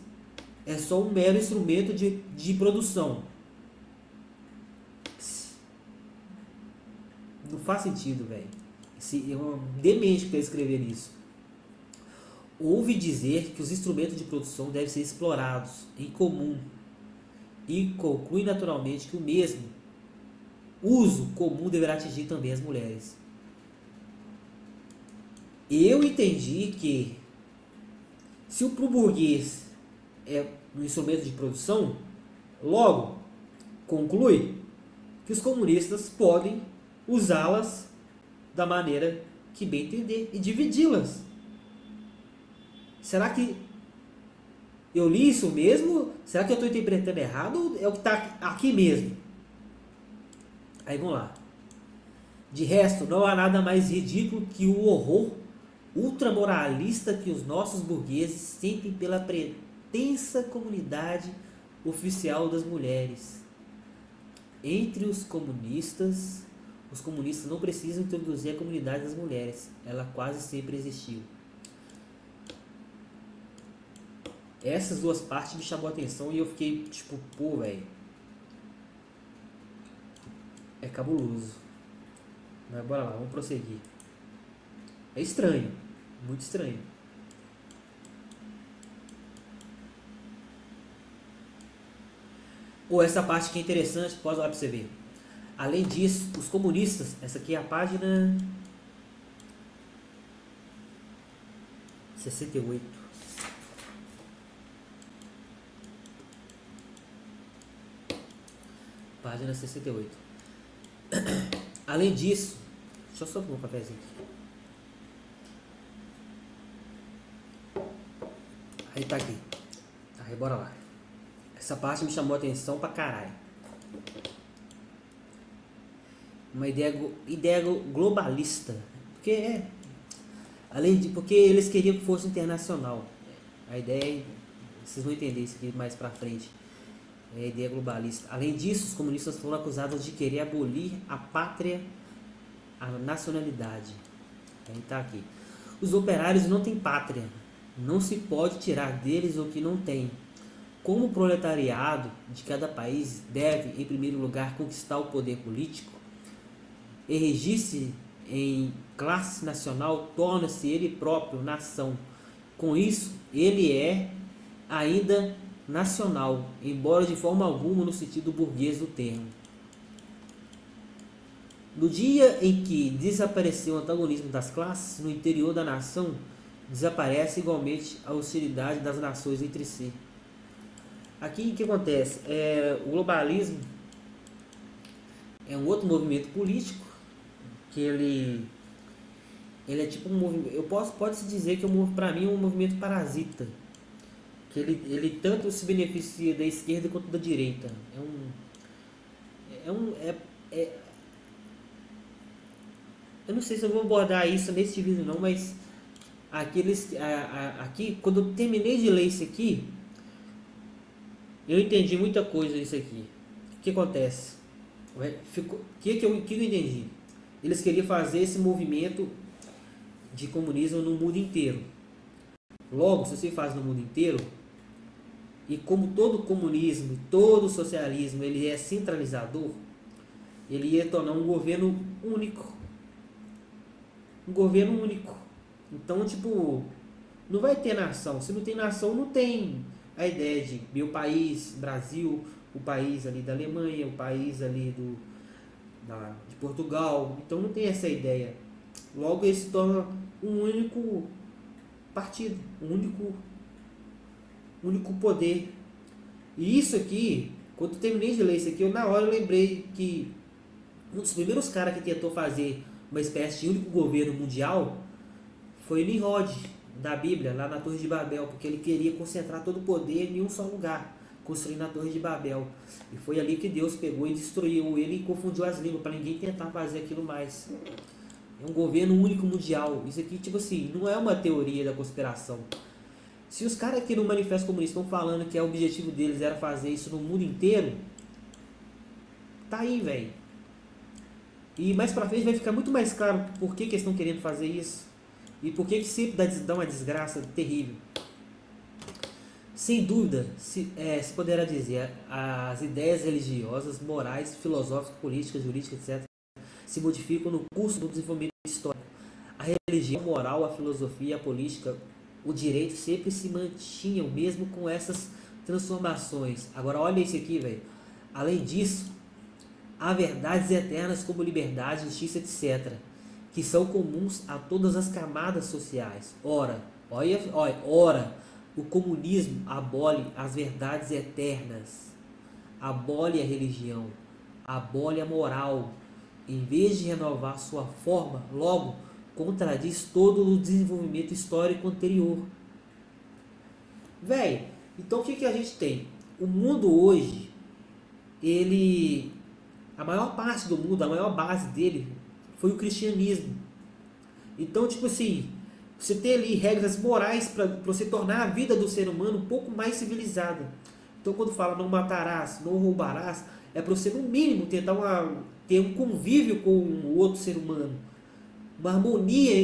S1: é só um mero instrumento de produção. Não faz sentido, velho. É um demente para escrever isso. Ouve dizer que os instrumentos de produção devem ser explorados em comum e conclui naturalmente que o mesmo uso comum deverá atingir também as mulheres. Eu entendi que se o pro burguês é um instrumento de produção, logo conclui que os comunistas podem usá-las da maneira que bem entender e dividi-las. Será que eu li isso mesmo? Será que eu estou interpretando errado ou é o que está aqui mesmo? Aí vamos lá. De resto, não há nada mais ridículo que o horror ultramoralista que os nossos burgueses sentem pela pretensa comunidade oficial das mulheres. Entre os comunistas não precisam introduzir a comunidade das mulheres. Ela quase sempre existiu. Essas duas partes me chamou a atenção e eu fiquei tipo, pô, velho. É cabuloso. Mas bora lá, vamos prosseguir. É estranho. Muito estranho. Ou essa parte que é interessante, pode lá pra você ver. Além disso, os comunistas, essa aqui é a página 68. Página 68. Além disso, deixa eu só pôr um cafezinho aqui. Aí tá aqui. Aí bora lá. Essa parte me chamou a atenção pra caralho. Uma ideia globalista. Porque Além de, porque eles queriam que fosse internacional. A ideia, vocês vão entender isso aqui mais pra frente. É a ideia globalista. Além disso, os comunistas foram acusados de querer abolir a pátria, a nacionalidade. Aí tá aqui. Os operários não têm pátria. Não se pode tirar deles o que não tem. Como o proletariado de cada país deve, em primeiro lugar, conquistar o poder político, erigir-se em classe nacional, torna-se ele próprio nação. Com isso, ele é ainda nacional, embora de forma alguma no sentido burguês do termo. No dia em que desapareceu o antagonismo das classes, no interior da nação, desaparece igualmente a hostilidade das nações entre si. Aqui o que acontece? O globalismo é um outro movimento político que ele é tipo um movimento, pode-se dizer que para mim é um movimento parasita, que ele tanto se beneficia da esquerda quanto da direita. Eu não sei se eu vou abordar isso nesse vídeo não, mas aqui quando eu terminei de ler isso aqui, eu entendi muita coisa nisso aqui. O que acontece? O que eu entendi? Eles queriam fazer esse movimento de comunismo no mundo inteiro. Logo, se você faz no mundo inteiro, e como todo comunismo, todo socialismo, ele é centralizador, ele ia tornar um governo único. Um governo único. Então, tipo, não vai ter nação. Se não tem nação, não tem a ideia de meu país, Brasil, o país ali da Alemanha, o país ali de Portugal. Então não tem essa ideia. Logo ele se torna um único partido, um único poder. E isso aqui, quando eu terminei de ler isso aqui, na hora eu lembrei que um dos primeiros caras que tentou fazer uma espécie de único governo mundial foi Nimrod, da Bíblia, lá na Torre de Babel, porque ele queria concentrar todo o poder em um só lugar, construindo a Torre de Babel. E foi ali que Deus pegou e destruiu ele e confundiu as línguas, para ninguém tentar fazer aquilo mais. É um governo único mundial. Isso aqui, tipo assim, não é uma teoria da conspiração. Se os caras aqui no Manifesto Comunista estão falando que o objetivo deles era fazer isso no mundo inteiro, tá aí, velho. E mais pra frente vai ficar muito mais claro por que eles estão querendo fazer isso. E por que sempre dá uma desgraça terrível. Sem dúvida, se poderá dizer, as ideias religiosas, morais, filosóficas, políticas, jurídicas, etc., se modificam no curso do desenvolvimento histórico. A religião, a moral, a filosofia, a política, o direito sempre se mantinham mesmo com essas transformações. Agora olha isso aqui, velho. Além disso, há verdades eternas como liberdade, justiça, etc., que são comuns a todas as camadas sociais. Ora, o comunismo abole as verdades eternas, abole a religião, abole a moral, em vez de renovar sua forma, logo contradiz todo o desenvolvimento histórico anterior. Véi, então o que a gente tem? O mundo hoje, a maior parte do mundo, a maior base dele foi o cristianismo. Então, tipo assim, você tem ali regras morais para você tornar a vida do ser humano um pouco mais civilizada. Então, quando fala não matarás, não roubarás, é para você, no mínimo, tentar ter um convívio com o outro ser humano. Uma harmonia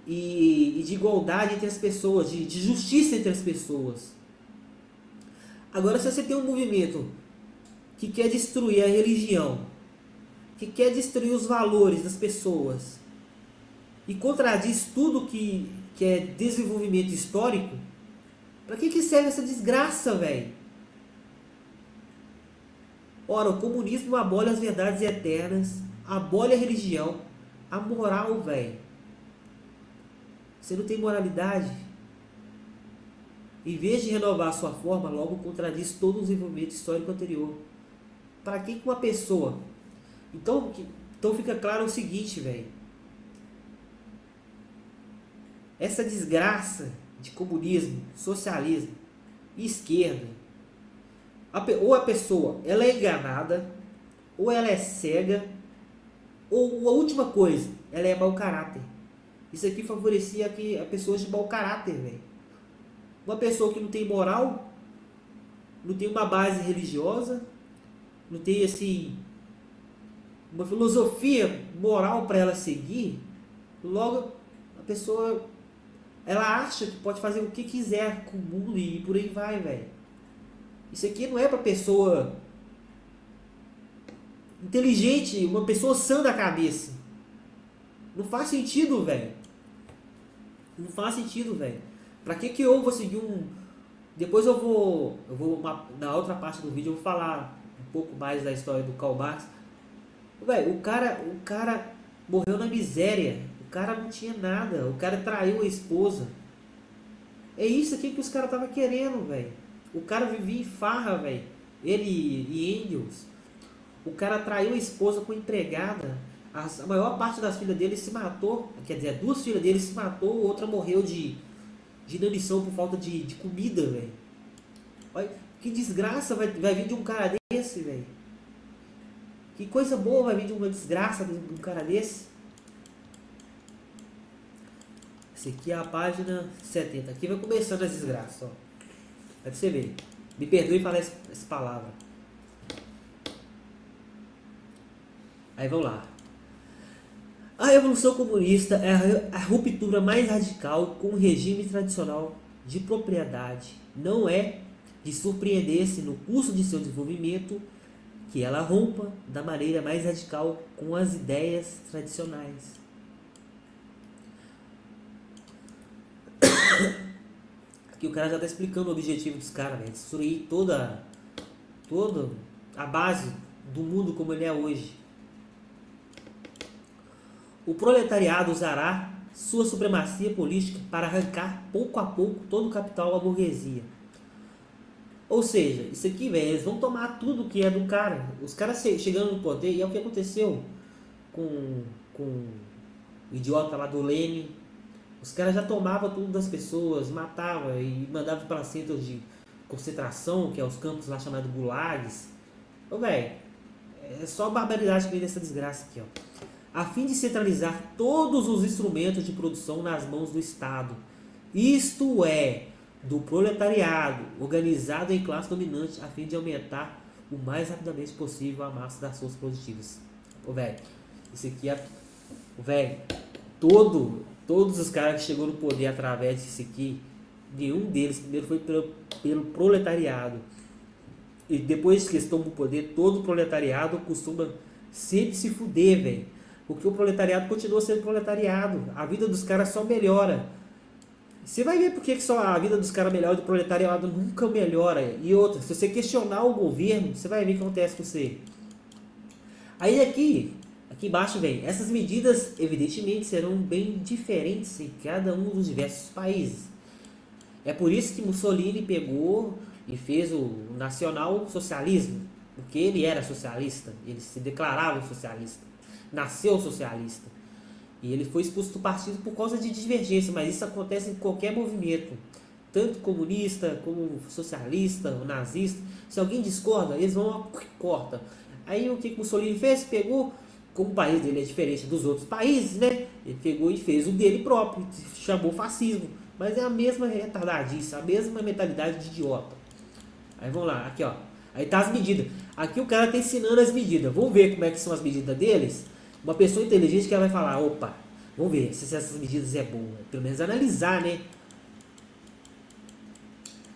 S1: e de igualdade entre as pessoas, de justiça entre as pessoas. Agora, se você tem um movimento que quer destruir a religião, que quer destruir os valores das pessoas e contradiz tudo que é desenvolvimento histórico, para que serve essa desgraça, velho? Ora, o comunismo abole as verdades eternas, abole a religião, a moral, velho. Você não tem moralidade? Em vez de renovar a sua forma, logo contradiz todo o desenvolvimento histórico anterior. Para que uma pessoa... Então fica claro o seguinte, velho. Essa desgraça de comunismo, socialismo e esquerda, ou a pessoa ela é enganada, ou ela é cega, ou a última coisa, ela é mau caráter. Isso aqui favorecia que a pessoas de mau caráter, velho. Uma pessoa que não tem moral, não tem uma base religiosa, não tem assim uma filosofia moral para ela seguir, logo a pessoa ela acha que pode fazer o que quiser com o mundo e por aí vai, velho. Isso aqui não é para pessoa inteligente, uma pessoa sã da cabeça. Não faz sentido, velho. Não faz sentido, velho. Pra que eu vou seguir um... Depois eu vou na outra parte do vídeo eu vou falar um pouco mais da história do Karl Marx. Velho, o cara morreu na miséria. O cara não tinha nada. O cara traiu a esposa. É isso aqui que os caras estavam querendo, velho. O cara vivia em farra, velho. Ele e Engels. O cara traiu a esposa com a empregada. A maior parte das filhas dele se matou. Quer dizer, 2 filhas dele se matou. Outra morreu de inanição por falta de comida, velho. Olha, que desgraça vai vir de um cara desse, velho. Que coisa boa vai vir de uma desgraça de um cara desse. Essa aqui é a página 70. Aqui vai começando as desgraças, ó. Pra você ver. Me perdoe falar essa palavra. Aí vamos lá. A Revolução Comunista é a ruptura mais radical com o regime tradicional de propriedade. Não é de surpreender-se no curso de seu desenvolvimento que ela rompa da maneira mais radical com as ideias tradicionais. Aqui o cara já está explicando o objetivo dos caras, né? Destruir toda a base do mundo como ele é hoje. O proletariado usará sua supremacia política para arrancar pouco a pouco todo o capital à burguesia. Ou seja, isso aqui, velho, eles vão tomar tudo que é do cara. Os caras chegando no poder, e é o que aconteceu com o idiota lá do Lenin. Os caras já tomavam tudo das pessoas, matavam e mandavam para centros de concentração, que é os campos lá chamados gulags. Ô, velho, é só barbaridade que vem dessa desgraça aqui, ó. A fim de centralizar todos os instrumentos de produção nas mãos do Estado, isto é, do proletariado, organizado em classe dominante, a fim de aumentar o mais rapidamente possível a massa das forças produtivas. Ô, velho, isso aqui é... Velho, todos os caras que chegou no poder através disso aqui, nenhum deles primeiro foi pelo proletariado. E depois que eles tomam o poder, todo o proletariado costuma sempre se fuder, velho. Porque o proletariado continua sendo proletariado. A vida dos caras só melhora. Você vai ver por que só a vida dos caras melhora e do proletariado nunca melhora. E outra, se você questionar o governo, você vai ver o que acontece com você. Aí aqui embaixo vem, essas medidas evidentemente serão bem diferentes em cada um dos diversos países. É por isso que Mussolini pegou e fez o nacional-socialismo. Porque ele era socialista, ele se declarava socialista. Nasceu socialista. E ele foi expulso do partido por causa de divergência, mas isso acontece em qualquer movimento, tanto comunista como socialista, nazista. Se alguém discorda, eles vão corta. Aí o que Mussolini fez? Pegou, como o país dele é diferente dos outros países, né? Ele pegou e fez o dele próprio, chamou fascismo. Mas é a mesma retardadice, a mesma mentalidade de idiota. Aí vamos lá, aqui ó. Aí tá as medidas. Aqui o cara tá ensinando as medidas. Vamos ver como é que são as medidas deles. Uma pessoa inteligente que ela vai falar, opa, vamos ver se essas medidas é boa. Pelo menos analisar, né?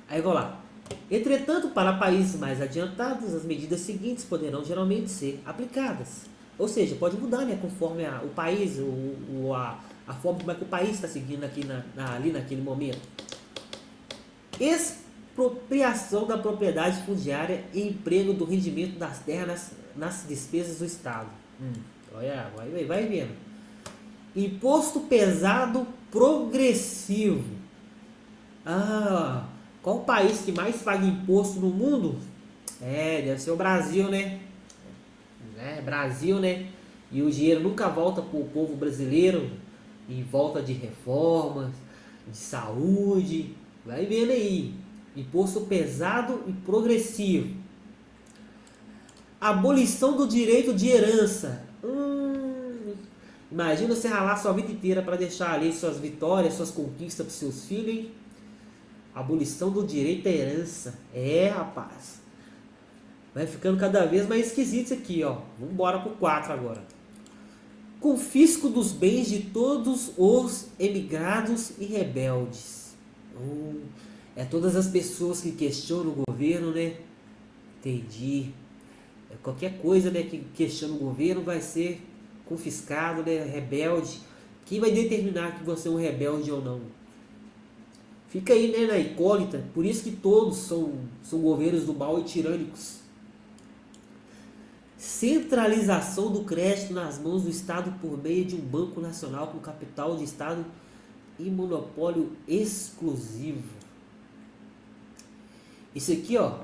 S1: Aí vamos lá. Entretanto, para países mais adiantados, as medidas seguintes poderão geralmente ser aplicadas. Ou seja, pode mudar, né? Conforme o país, a forma como é que o país está seguindo aqui ali naquele momento. Expropriação da propriedade fundiária e emprego do rendimento das terras nas despesas do Estado. Olha, vai vendo. Imposto pesado progressivo. Qual o país que mais paga imposto no mundo? Deve ser o Brasil, né? Brasil, né? E o dinheiro nunca volta para o povo brasileiro. Em volta de reformas, de saúde. Vai vendo aí. Imposto pesado e progressivo. Abolição do direito de herança. Imagina você ralar sua vida inteira para deixar ali suas vitórias, suas conquistas para seus filhos, hein? Abolição do direito à herança. É, rapaz. Vai ficando cada vez mais esquisito isso aqui, ó. Vamos embora pro 4 agora. Confisco dos bens de todos os emigrados e rebeldes. É todas as pessoas que questionam o governo, né? Entendi. Qualquer coisa, né, que questiona o governo vai ser confiscado, né? Rebelde. Quem vai determinar que você é um rebelde ou não? Fica aí, né, na incógnita. Por isso que todos são governos do mal e tirânicos. Centralização do crédito nas mãos do Estado por meio de um banco nacional com capital de Estado e monopólio exclusivo. Isso aqui, ó,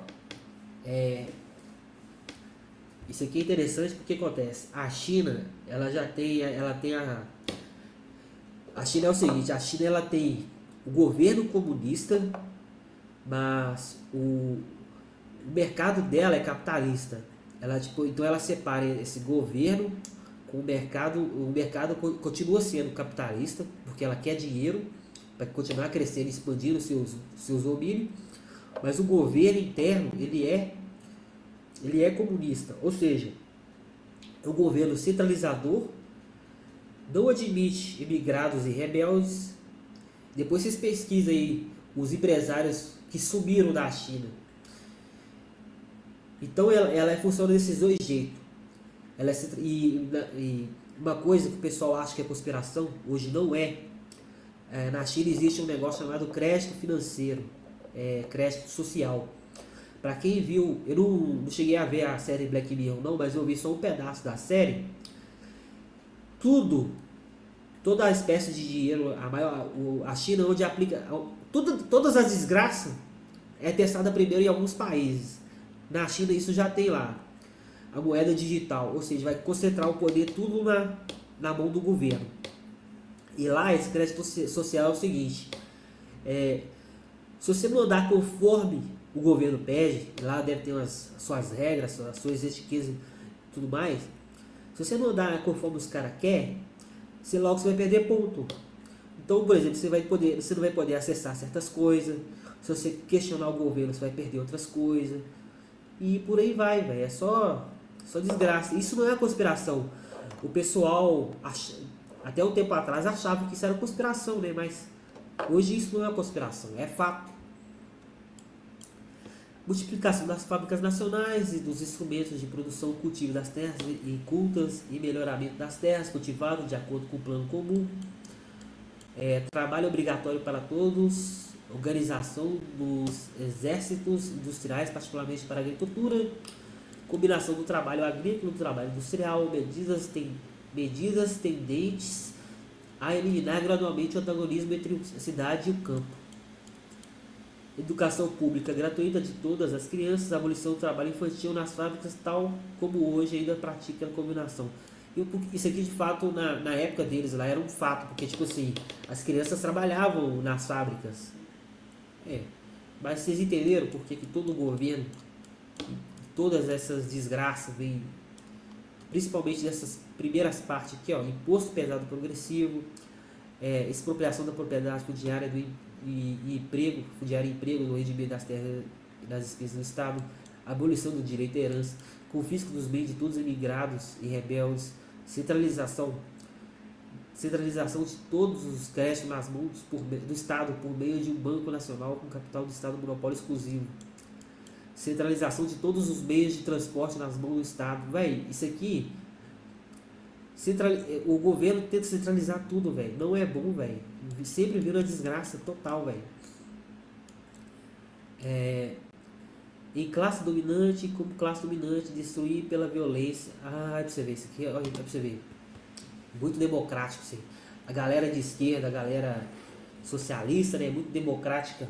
S1: isso aqui é interessante porque acontece. A China, ela tem a China é o seguinte, a China ela tem o governo comunista, mas o mercado dela é capitalista. Ela, tipo, então ela separa esse governo com o mercado continua sendo capitalista, porque ela quer dinheiro para continuar crescendo, expandindo seus domínios, mas o governo interno, ele é comunista, ou seja, é um governo centralizador, não admite imigrados e rebeldes. Depois vocês pesquisam aí os empresários que subiram da China. Então ela funciona desses dois jeitos. E uma coisa que o pessoal acha que é conspiração, hoje não é. Na China existe um negócio chamado crédito financeiro, crédito social. Para quem viu, eu não cheguei a ver a série Black Mirror não, mas eu vi só um pedaço da série. Toda a espécie de dinheiro, a China onde aplica, todas as desgraças é testada primeiro em alguns países. Na China isso já tem lá, a moeda digital, ou seja, vai concentrar o poder tudo na mão do governo. E lá esse crédito social é o seguinte, se você não andar conforme o governo pede, lá deve ter as suas regras, as suas etiquetas e tudo mais, se você não andar conforme os caras querem, você vai perder ponto. Então, por exemplo, você não vai poder acessar certas coisas, se você questionar o governo, você vai perder outras coisas. E por aí vai, velho. É só desgraça. Isso não é conspiração. O pessoal, até um tempo atrás, achava que isso era conspiração, né? Mas hoje isso não é conspiração, é fato. Multiplicação das fábricas nacionais e dos instrumentos de produção, cultivo das terras incultas e melhoramento das terras cultivadas de acordo com o plano comum. Trabalho obrigatório para todos. Organização dos exércitos industriais, particularmente para a agricultura, combinação do trabalho agrícola e do trabalho industrial, medidas tendentes a eliminar gradualmente o antagonismo entre a cidade e o campo, educação pública gratuita de todas as crianças, abolição do trabalho infantil nas fábricas, tal como hoje ainda pratica a combinação. Isso aqui de fato na época deles lá era um fato, porque tipo assim, as crianças trabalhavam nas fábricas. Mas vocês entenderam por que todo o governo, todas essas desgraças vêm, principalmente dessas primeiras partes aqui, ó, imposto pesado progressivo, expropriação da propriedade fundiária e emprego, fundiário e emprego no rendimento das terras e das despesas do Estado, abolição do direito à herança, confisco dos bens de todos os imigrados e rebeldes, centralização de todos os créditos nas mãos do Estado por meio de um banco nacional com capital do Estado monopólio exclusivo. Centralização de todos os meios de transporte nas mãos do Estado. Véi, isso aqui... O governo tenta centralizar tudo, velho. Não é bom, velho. Sempre vira desgraça total, velho. Em classe dominante, como classe dominante, destruir pela violência. Pra você ver isso aqui, olha pra você ver. Muito democrático, assim. A galera de esquerda, a galera socialista, né? Muito democrática.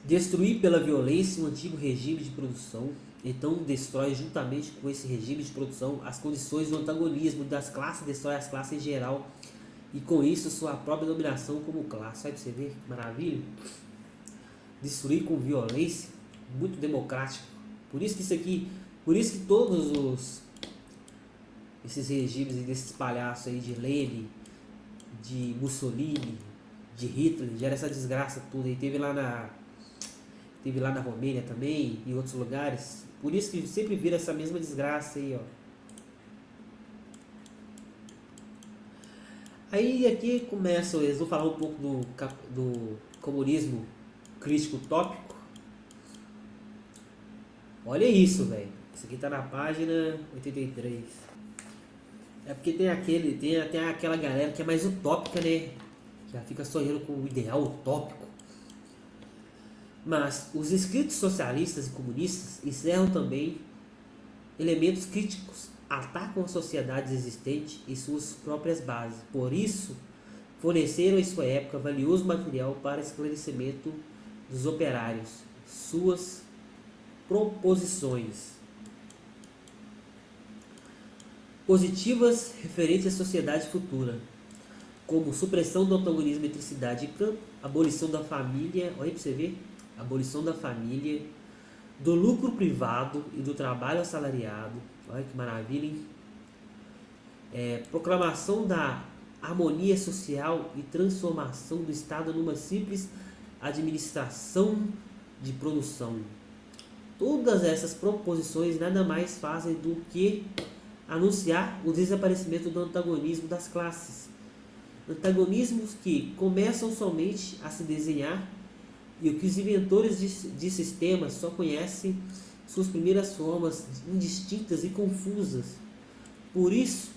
S1: Destruir pela violência o antigo regime de produção. Então destrói juntamente com esse regime de produção as condições do antagonismo das classes, destrói as classes em geral. E com isso sua própria dominação como classe. Vai pra você ver que maravilha. Destruir com violência. Muito democrático. Por isso que todos esses regimes e desses palhaços aí de Lenin, de Mussolini, de Hitler, gera essa desgraça toda. E teve lá na Romênia também, em outros lugares. Por isso que sempre vira essa mesma desgraça aí, ó. Aí aqui começa, eles vão falar um pouco do comunismo crítico utópico. Olha isso, velho. Isso aqui tá na página 83. É porque tem aquela galera que é mais utópica, né? Que já fica sonhando com o ideal utópico. Mas os escritos socialistas e comunistas encerram também elementos críticos, atacam a sociedade existente e suas próprias bases. Por isso, forneceram em sua época valioso material para esclarecimento dos operários, suas proposições positivas referentes à sociedade futura, como supressão do antagonismo entre cidade e campo, abolição da família, olha aí pra você ver, abolição da família, do lucro privado e do trabalho assalariado, olha que maravilha, hein? Proclamação da harmonia social e transformação do Estado numa simples administração de produção. Todas essas proposições nada mais fazem do que anunciar o desaparecimento do antagonismo das classes. Antagonismos que começam somente a se desenhar e o que os inventores de sistemas só conhecem suas primeiras formas indistintas e confusas. Por isso,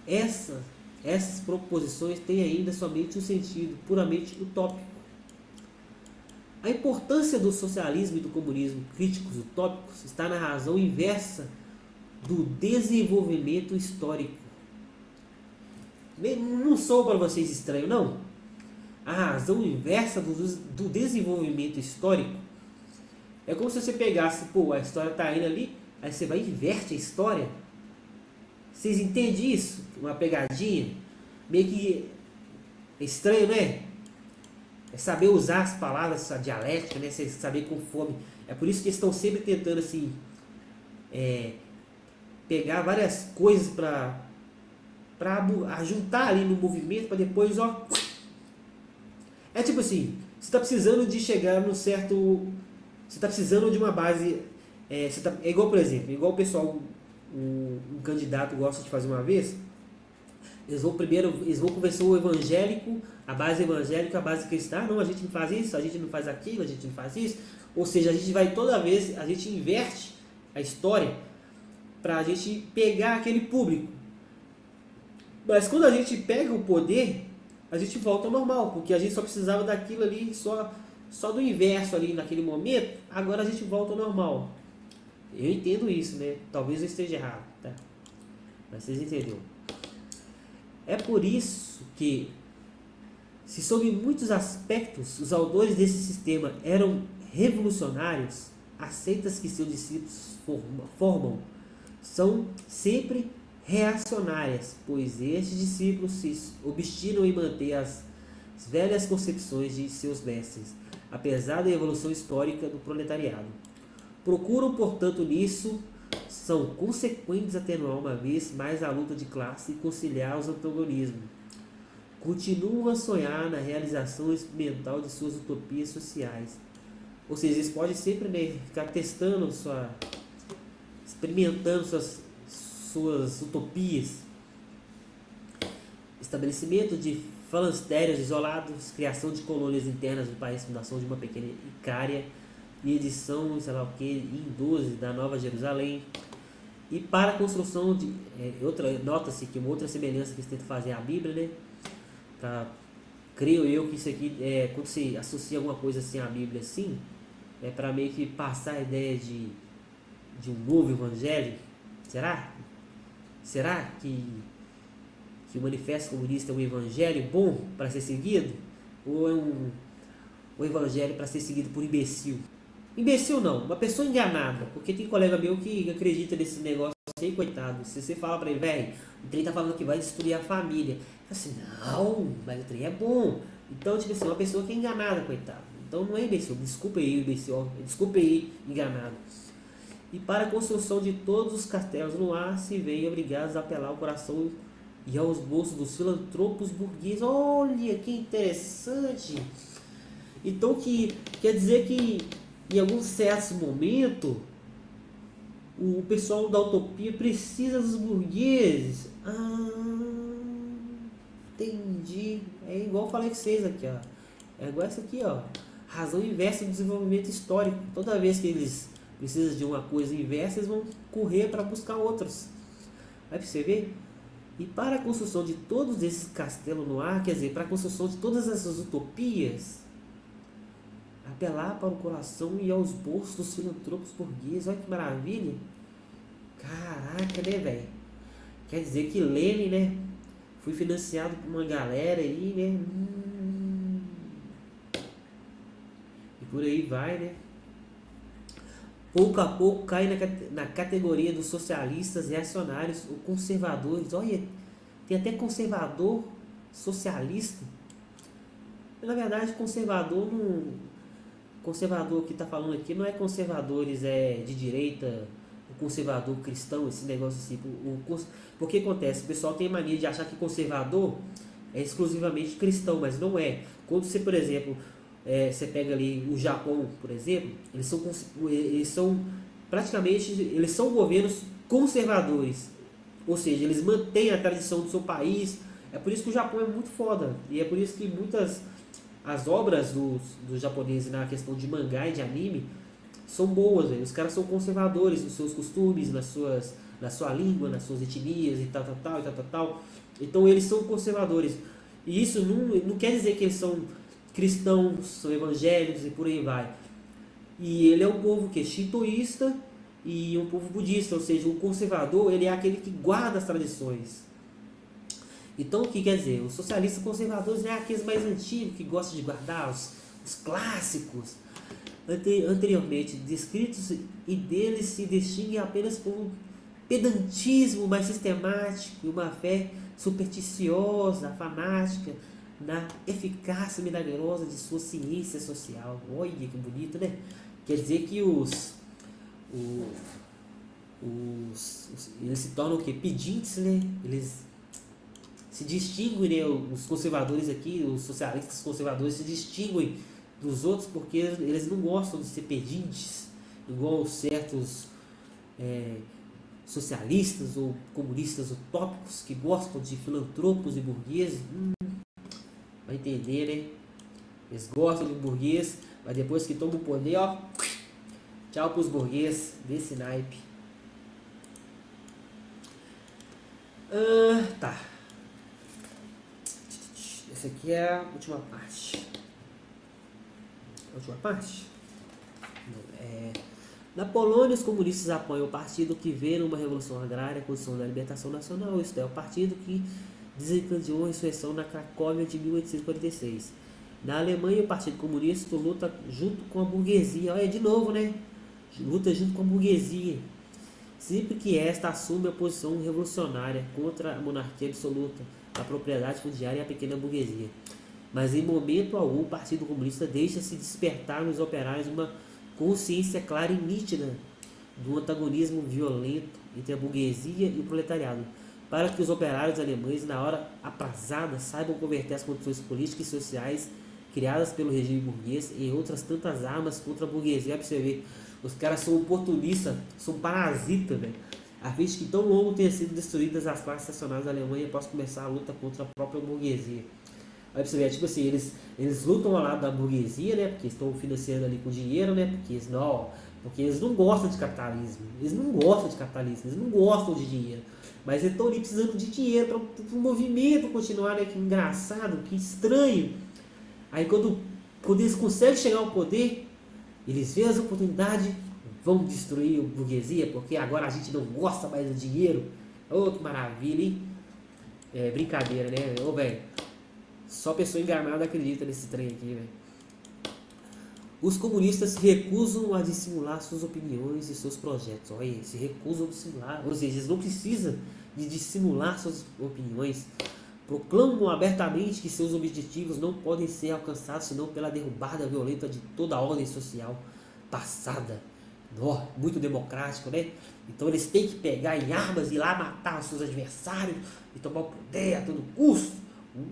S1: essas proposições têm ainda somente um sentido puramente utópico. A importância do socialismo e do comunismo críticos utópicos está na razão inversa do desenvolvimento histórico. Não sou para vocês estranho, não? A razão inversa do desenvolvimento histórico é como se você pegasse, pô, a história está indo ali, aí você vai e inverte a história. Vocês entendem isso? Uma pegadinha? Meio que é estranho, né? É saber usar as palavras, a dialética, né? Saber conforme. É por isso que eles estão sempre tentando assim, pegar várias coisas para juntar ali no movimento, para depois, ó. É tipo assim, você está precisando de chegar no certo. Você está precisando de uma base. É igual, por exemplo, igual o pessoal, um candidato gosta de fazer uma vez. Eles vão conversar o evangélico, a base evangélica, a base cristã. Não, a gente não faz isso, a gente não faz aquilo, a gente não faz isso. Ou seja, a gente vai toda vez, a gente inverte a história para a gente pegar aquele público. Mas quando a gente pega o poder, a gente volta ao normal, porque a gente só precisava daquilo ali, só do inverso ali naquele momento. Agora a gente volta ao normal. Eu entendo isso, né? Talvez eu esteja errado, tá? Mas vocês entenderam. É por isso que, se sob muitos aspectos os autores desse sistema eram revolucionários, as seitas que seus discípulos formam são sempre reacionárias, pois estes discípulos se obstinam em manter as velhas concepções de seus mestres, apesar da evolução histórica do proletariado. Procuram, portanto, nisso são consequentes atenuar uma vez mais a luta de classe e conciliar os antagonismos. Continuam a sonhar na realização experimental de suas utopias sociais. Ou seja, eles podem sempre, né, ficar testando, experimentando suas utopias. Estabelecimento de falancérios isolados, criação de colônias internas do país, fundação de uma pequena Icária e edição, sei lá o que, em 12 da Nova Jerusalém. E para a construção de nota-se que uma outra semelhança que eles tentam fazer à Bíblia, né? Creio eu que isso aqui, quando você associa alguma coisa assim à Bíblia assim, é para meio que passar a ideia de um novo evangelho. Será que o Manifesto Comunista é um evangelho bom para ser seguido? Ou é um evangelho para ser seguido por imbecil? Imbecil não, uma pessoa enganada. Porque tem colega meu que acredita nesse negócio aí, coitado. Se você fala para ele, velho, o trem tá falando que vai destruir a família. Assim, não, mas o trem é bom. Então, tipo assim, uma pessoa que é enganada, coitado. Então não é imbecil. Desculpa aí, imbecil. Desculpa aí, enganado. E para a construção de todos os castelos no ar, se veem obrigados a apelar ao coração e aos bolsos dos filantropos burgueses. Olha que interessante! Então, que quer dizer que em algum certo momento o pessoal da utopia precisa dos burgueses. Entendi. É igual eu falei com vocês aqui, ó. É igual essa aqui, ó. Razão inversa do desenvolvimento histórico. Toda vez que eles precisam de uma coisa inversa, eles vão correr para buscar outras. Aí pra você ver. E para a construção de todos esses castelos no ar, quer dizer, para a construção de todas essas utopias, apelar para o coração e aos bolsos dos filantropos burgueses. Olha que maravilha. Caraca, né, velho? Quer dizer que Lenin, né, foi financiado por uma galera aí, né? E por aí vai, né? Pouco a pouco cai na categoria dos socialistas reacionários ou conservadores. Olha, tem até conservador socialista. Na verdade, conservador não... Conservador que está falando aqui não é conservadores de direita, o conservador cristão, esse negócio assim. Porque acontece, o pessoal tem mania de achar que conservador é exclusivamente cristão, mas não é. Quando você, por exemplo, você pega ali o Japão, por exemplo, eles são praticamente, eles são governos conservadores, ou seja, eles mantêm a tradição do seu país. É por isso que o Japão é muito foda, e é por isso que as obras dos japoneses na questão de mangá e de anime são boas, véio. Os caras são conservadores nos seus costumes, na sua língua, nas suas etnias e tal. Então eles são conservadores. E isso não quer dizer que eles são cristãos, são evangélicos e por aí vai. E ele é um povo que é shintoísta e um povo budista, ou seja, o conservador ele é aquele que guarda as tradições. Então o que quer dizer? Os socialistas conservadores é aqueles mais antigos que gostam de guardar os clássicos anteriormente descritos, e deles se distingue apenas por um pedantismo mais sistemático e uma fé supersticiosa, fanática na eficácia milagrosa de sua ciência social. Olha que bonito, né? Quer dizer que eles se tornam o quê? Pedintes, né? Eles se distinguem, né? Os conservadores aqui, os socialistas conservadores se distinguem dos outros porque eles não gostam de ser pedintes, igual certos socialistas ou comunistas utópicos que gostam de filantropos e burgueses. Vai entender, né? Eles gostam de burguês, mas depois que tomam o poder, ó, tchau pros burguês desse naipe. Tá. Essa aqui é a última parte. A última parte? Na Polônia, os comunistas apoiam o partido que vê numa revolução agrária a condição da libertação nacional. Isto é, o partido que desencadeou a insurreição na Cracóvia de 1846. Na Alemanha, o Partido Comunista luta junto com a burguesia. Olha, de novo, né? Luta junto com a burguesia. Sempre que esta assume a posição revolucionária contra a monarquia absoluta, a propriedade fundiária e a pequena burguesia. Mas em momento algum, o Partido Comunista deixa-se despertar nos operários uma consciência clara e nítida do antagonismo violento entre a burguesia e o proletariado, para que os operários alemães, na hora aprazada, saibam converter as condições políticas e sociais criadas pelo regime burguês em outras tantas armas contra a burguesia. Pra você ver, os caras são oportunistas, são parasitas, velho. A fim de que tão longo tenha sido destruídas as classes nacionais da Alemanha após começar a luta contra a própria burguesia. Aí pra você ver, tipo assim, eles lutam ao lado da burguesia, né? Porque estão financiando ali com dinheiro, né? Porque eles não gostam de capitalismo. Eles não gostam de dinheiro. Mas eles estão ali precisando de dinheiro para o movimento continuar, né? Que engraçado, que estranho. Aí quando eles conseguem chegar ao poder, eles veem as oportunidades, vão destruir a burguesia, porque agora a gente não gosta mais do dinheiro. Oh, que maravilha, hein? É brincadeira, né? Ô, velho. Só pessoa enganada acredita nesse trem aqui, velho. Os comunistas se recusam a dissimular suas opiniões e seus projetos. Olha, se recusam a dissimular. Ou seja, eles não precisam de dissimular suas opiniões. Proclamam abertamente que seus objetivos não podem ser alcançados senão pela derrubada violenta de toda a ordem social passada, muito democrático, né? Então eles têm que pegar em armas e ir lá matar os seus adversários e tomar o poder a todo custo.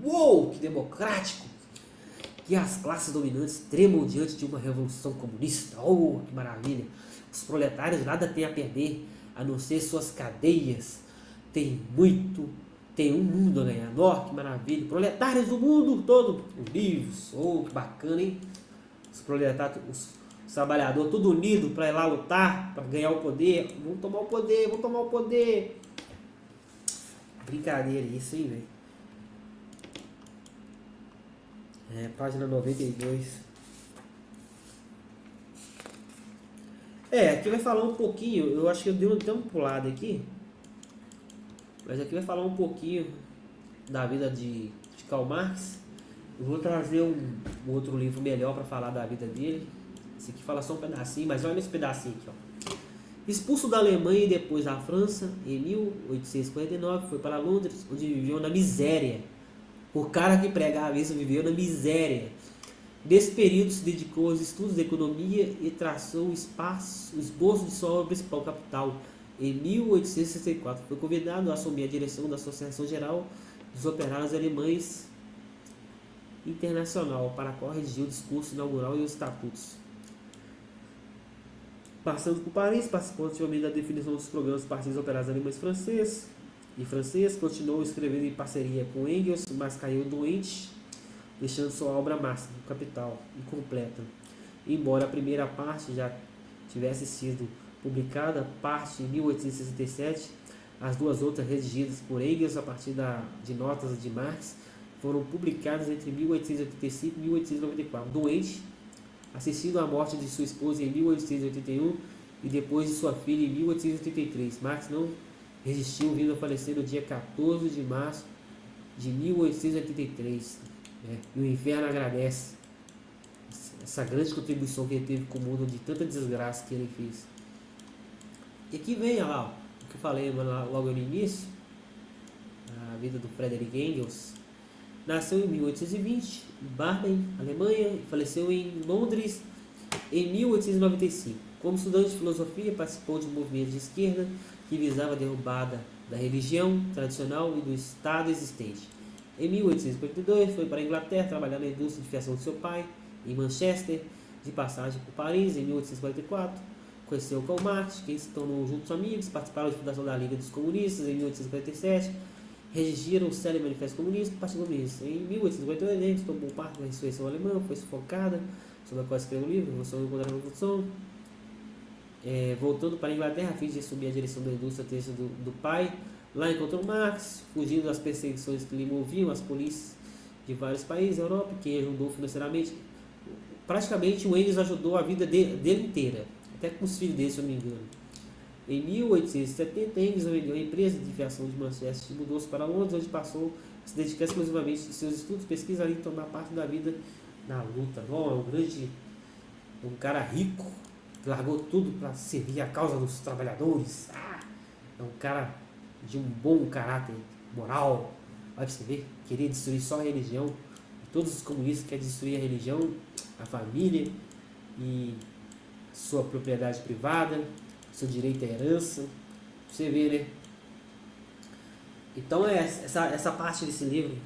S1: Uou, que democrático! Que as classes dominantes tremam diante de uma revolução comunista. Oh, que maravilha! Os proletários nada têm a perder, a não ser suas cadeias. Tem um mundo a ganhar. Oh, que maravilha! Proletários do mundo todo unidos. Oh, que bacana, hein? Os proletários, os trabalhadores tudo unidos para ir lá lutar, para ganhar o poder. Vamos tomar o poder, vamos tomar o poder. Brincadeira isso, hein, velho? Página 92. Aqui vai falar um pouquinho, eu acho que eu dei até uma pulada aqui, mas aqui vai falar um pouquinho da vida de Karl Marx. Eu vou trazer um outro livro melhor para falar da vida dele. Esse aqui fala só um pedacinho, mas olha esse pedacinho aqui, ó. Expulso da Alemanha e depois da França, em 1849, foi para Londres, onde viveu na miséria. O cara que pregava isso viveu na miséria. Nesse período se dedicou aos estudos de economia e traçou o esboço de sua obra principal, Capital. Em 1864 foi convidado a assumir a direção da Associação Geral dos Operários Alemães Internacional, para a qual redigiu o discurso inaugural e os estatutos. Passando por Paris, participou ativamente da definição dos programas dos partidos operários alemães e francês, continuou escrevendo em parceria com Engels, mas caiu doente, deixando sua obra máxima, Capital, incompleta. Embora a primeira parte já tivesse sido publicada, parte em 1867, as duas outras redigidas por Engels a partir de notas de Marx foram publicadas entre 1885 e 1894. Doente, assistindo à morte de sua esposa em 1881 e depois de sua filha em 1883, Marx não resistiu, vindo a falecer no dia 14 de março de 1883. E o inferno agradece essa grande contribuição que ele teve com o mundo de tanta desgraça que ele fez. E aqui vem lá o que eu falei logo no início, a vida do Friedrich Engels. Nasceu em 1820 em Barmen, Alemanha, e faleceu em Londres em 1895. Como estudante de filosofia, participou de um movimento de esquerda que visava a derrubada da religião tradicional e do Estado existente. Em 1852 foi para a Inglaterra trabalhar na indústria de fiação de seu pai, em Manchester, de passagem por Paris em 1844. Conheceu Karl Marx, quem se tornou juntos amigos, participaram da fundação da Liga dos Comunistas em 1847, redigiram o célebre Manifesto Comunista do Partido Comunista. Em 1858, Engels tomou parte da ressurreição alemã, foi sufocada, sobre a qual escreveu o livro, Revolução contra a Revolução. Voltando para a Inglaterra, a fim de assumir a direção da indústria têxtil do pai. Lá encontrou Marx, fugindo das perseguições que lhe moviam as polícias de vários países da Europa, que ajudou financeiramente. Praticamente o Engels ajudou a vida dele inteira, até com os filhos dele, se eu não me engano. Em 1870, Engels vendeu a empresa de fiação de Manchester e mudou-se para Londres, onde passou a se dedicar exclusivamente de seus estudos, pesquisa, além de tomar parte da vida na luta. Um cara rico, que largou tudo para servir a causa dos trabalhadores. É um cara de um bom caráter moral. Vai pra você ver, queria destruir só a religião. Todos os comunistas querem destruir a religião, a família e sua propriedade privada, seu direito à herança. Você vê, né? Então essa parte desse livro.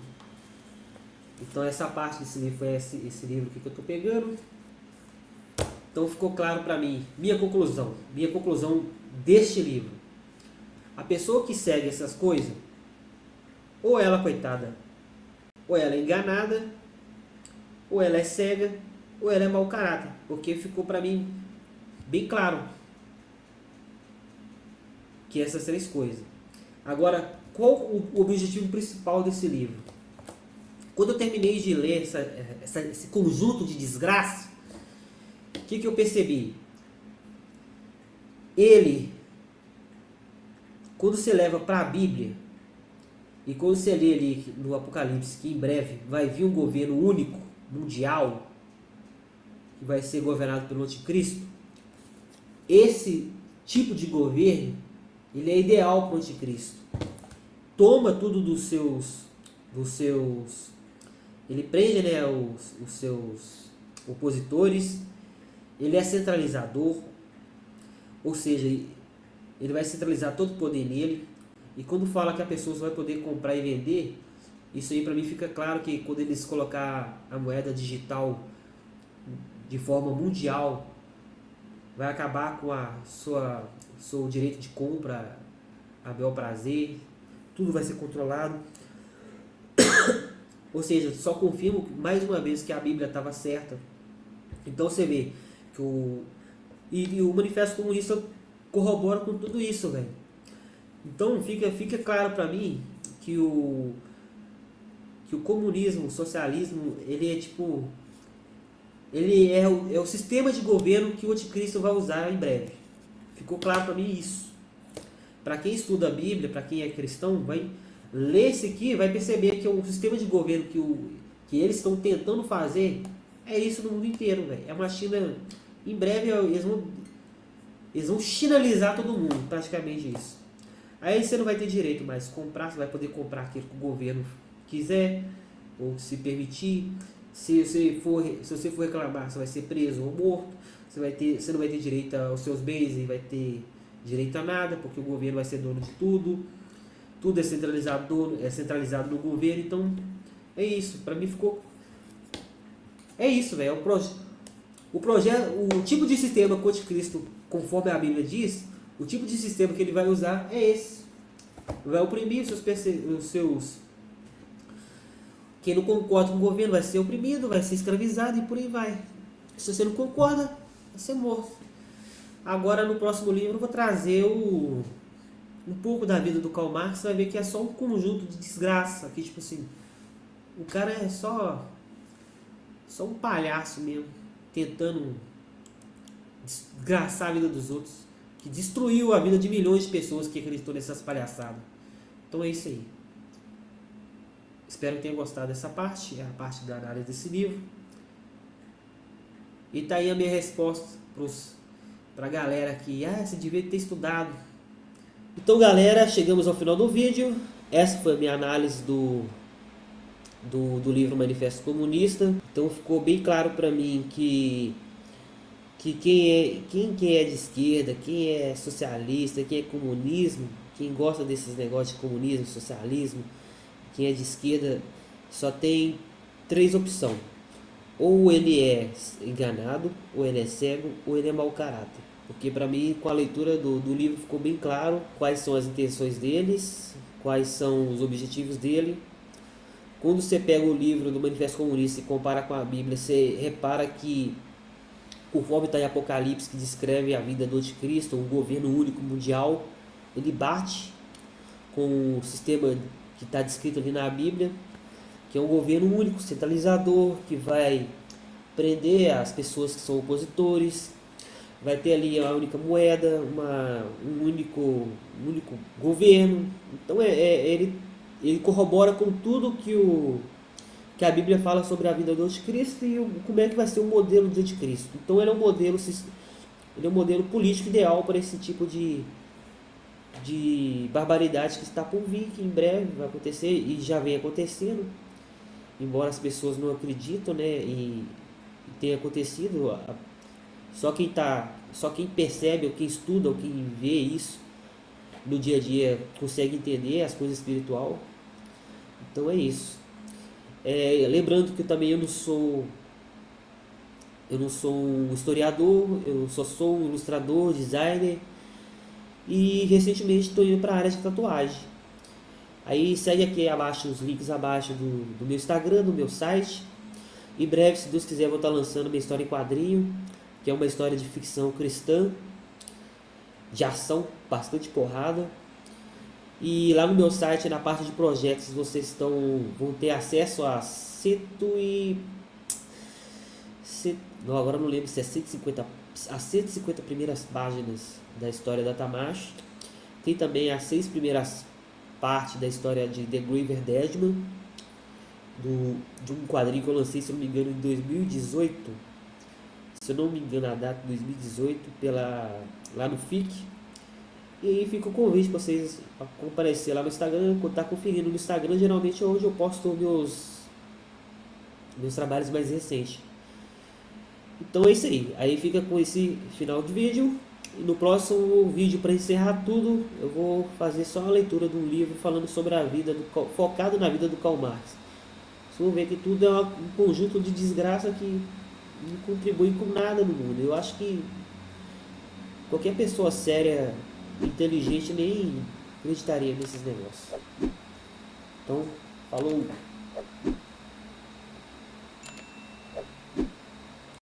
S1: Então essa parte desse livro foi esse livro aqui que eu estou pegando. Então ficou claro para mim, minha conclusão deste livro. A pessoa que segue essas coisas, ou ela, coitada, ou ela é enganada, ou ela é cega, ou ela é mau caráter. Porque ficou para mim bem claro que essas três coisas. Agora, qual o objetivo principal desse livro? Quando eu terminei de ler esse conjunto de desgraça, o que eu percebi? Ele, quando você leva para a Bíblia, e quando você lê ali no Apocalipse que em breve vai vir um governo único, mundial, que vai ser governado pelo Anticristo, esse tipo de governo, ele é ideal para o Anticristo. Toma tudo dos seus ele prende, né, os seus opositores, ele é centralizador, Ou seja, ele vai centralizar todo o poder nele. E quando fala que a pessoa só vai poder comprar e vender, isso aí para mim fica claro que quando eles colocar a moeda digital de forma mundial, vai acabar com a seu direito de compra a bel prazer, tudo vai ser controlado. Ou seja, só confirmo mais uma vez que a Bíblia estava certa. Então você vê que o Manifesto Comunista corrobora com tudo isso, velho. Então fica claro para mim que o comunismo, o socialismo, ele é tipo, ele é o sistema de governo que o anticristo vai usar em breve. Ficou claro para mim isso. Para quem estuda a Bíblia, para quem é cristão, vai ler isso aqui, vai perceber que o sistema de governo que eles estão tentando fazer é isso no mundo inteiro, velho. É uma China, em breve eles vão chinalizar todo mundo, praticamente isso. Aí você não vai ter direito mais comprar, você vai poder comprar aquilo que o governo quiser ou se permitir. Se você for reclamar, você vai ser preso ou morto. Você não vai ter direito aos seus bens e vai ter direito a nada, porque o governo vai ser dono de tudo. Tudo é centralizado no governo. Então é isso. Para mim ficou. É isso, velho. O tipo de sistema que o anticristo, conforme a Bíblia diz, o tipo de sistema que ele vai usar é esse. Vai oprimir os seus. Quem não concorda com o governo vai ser oprimido, vai ser escravizado e por aí vai. Se você não concorda, vai ser morto. Agora no próximo livro eu vou trazer um pouco da vida do Karl Marx. Você vai ver que é só um conjunto de desgraça. Que tipo assim, o cara é só um palhaço mesmo, tentando desgraçar a vida dos outros, que destruiu a vida de milhões de pessoas que acreditou nessas palhaçadas. Então é isso aí. Espero que tenha gostado dessa parte, é a parte da análise desse livro. E tá aí a minha resposta pra galera que, você devia ter estudado. Então galera, chegamos ao final do vídeo. Essa foi a minha análise do livro Manifesto Comunista. Então ficou bem claro para mim que quem é de esquerda, quem é socialista, quem é comunismo, quem gosta desses negócios de comunismo, socialismo, quem é de esquerda, só tem três opções: ou ele é enganado, ou ele é cego, ou ele é mau caráter. Porque para mim, com a leitura do livro, ficou bem claro quais são as intenções deles, quais são os objetivos dele. Quando você pega o livro do Manifesto Comunista e compara com a Bíblia, você repara que, conforme está em Apocalipse, que descreve a vida do anticristo, um governo único mundial, ele bate com o sistema que está descrito ali na Bíblia, que é um governo único, centralizador, que vai prender as pessoas que são opositores, vai ter ali a única moeda, um único governo. Então ele corrobora com tudo que a Bíblia fala sobre a vida do anticristo e como é que vai ser o modelo do anticristo. Então ele é um modelo político ideal para esse tipo de barbaridade que está por vir, que em breve vai acontecer e já vem acontecendo, embora as pessoas não acreditam, né, e tenha acontecido. Só quem percebe, ou quem estuda, ou quem vê isso no dia a dia consegue entender as coisas espiritual. Então é isso. Lembrando que eu não sou um historiador, eu só sou um ilustrador, designer, e recentemente estou indo para a área de tatuagem. Aí segue aqui abaixo os links abaixo do meu Instagram, do meu site. Em breve, se Deus quiser, vou estar lançando minha história em quadrinho, que é uma história de ficção cristã, de ação, bastante porrada. E lá no meu site, na parte de projetos, vocês vão ter acesso a agora não lembro se é 150 primeiras páginas da história da Tamashi. Tem também as 6 primeiras partes da história de The Graver Deadman, de um quadrinho que eu lancei, se eu não me engano, em 2018. Se eu não me engano, a data de 2018, lá no FIC. E aí fica o convite para vocês comparecer lá no Instagram, quando tá conferindo no Instagram, geralmente é onde eu posto meus trabalhos mais recentes. Então é isso aí. Aí fica com esse final de vídeo. E no próximo vídeo, para encerrar tudo, eu vou fazer só uma leitura de um livro falando sobre a vida, focado na vida do Karl Marx. Vocês vão ver que tudo é um conjunto de desgraça que não contribui com nada no mundo. Eu acho que qualquer pessoa séria, inteligente, nem acreditaria nesses negócios. Então, falou!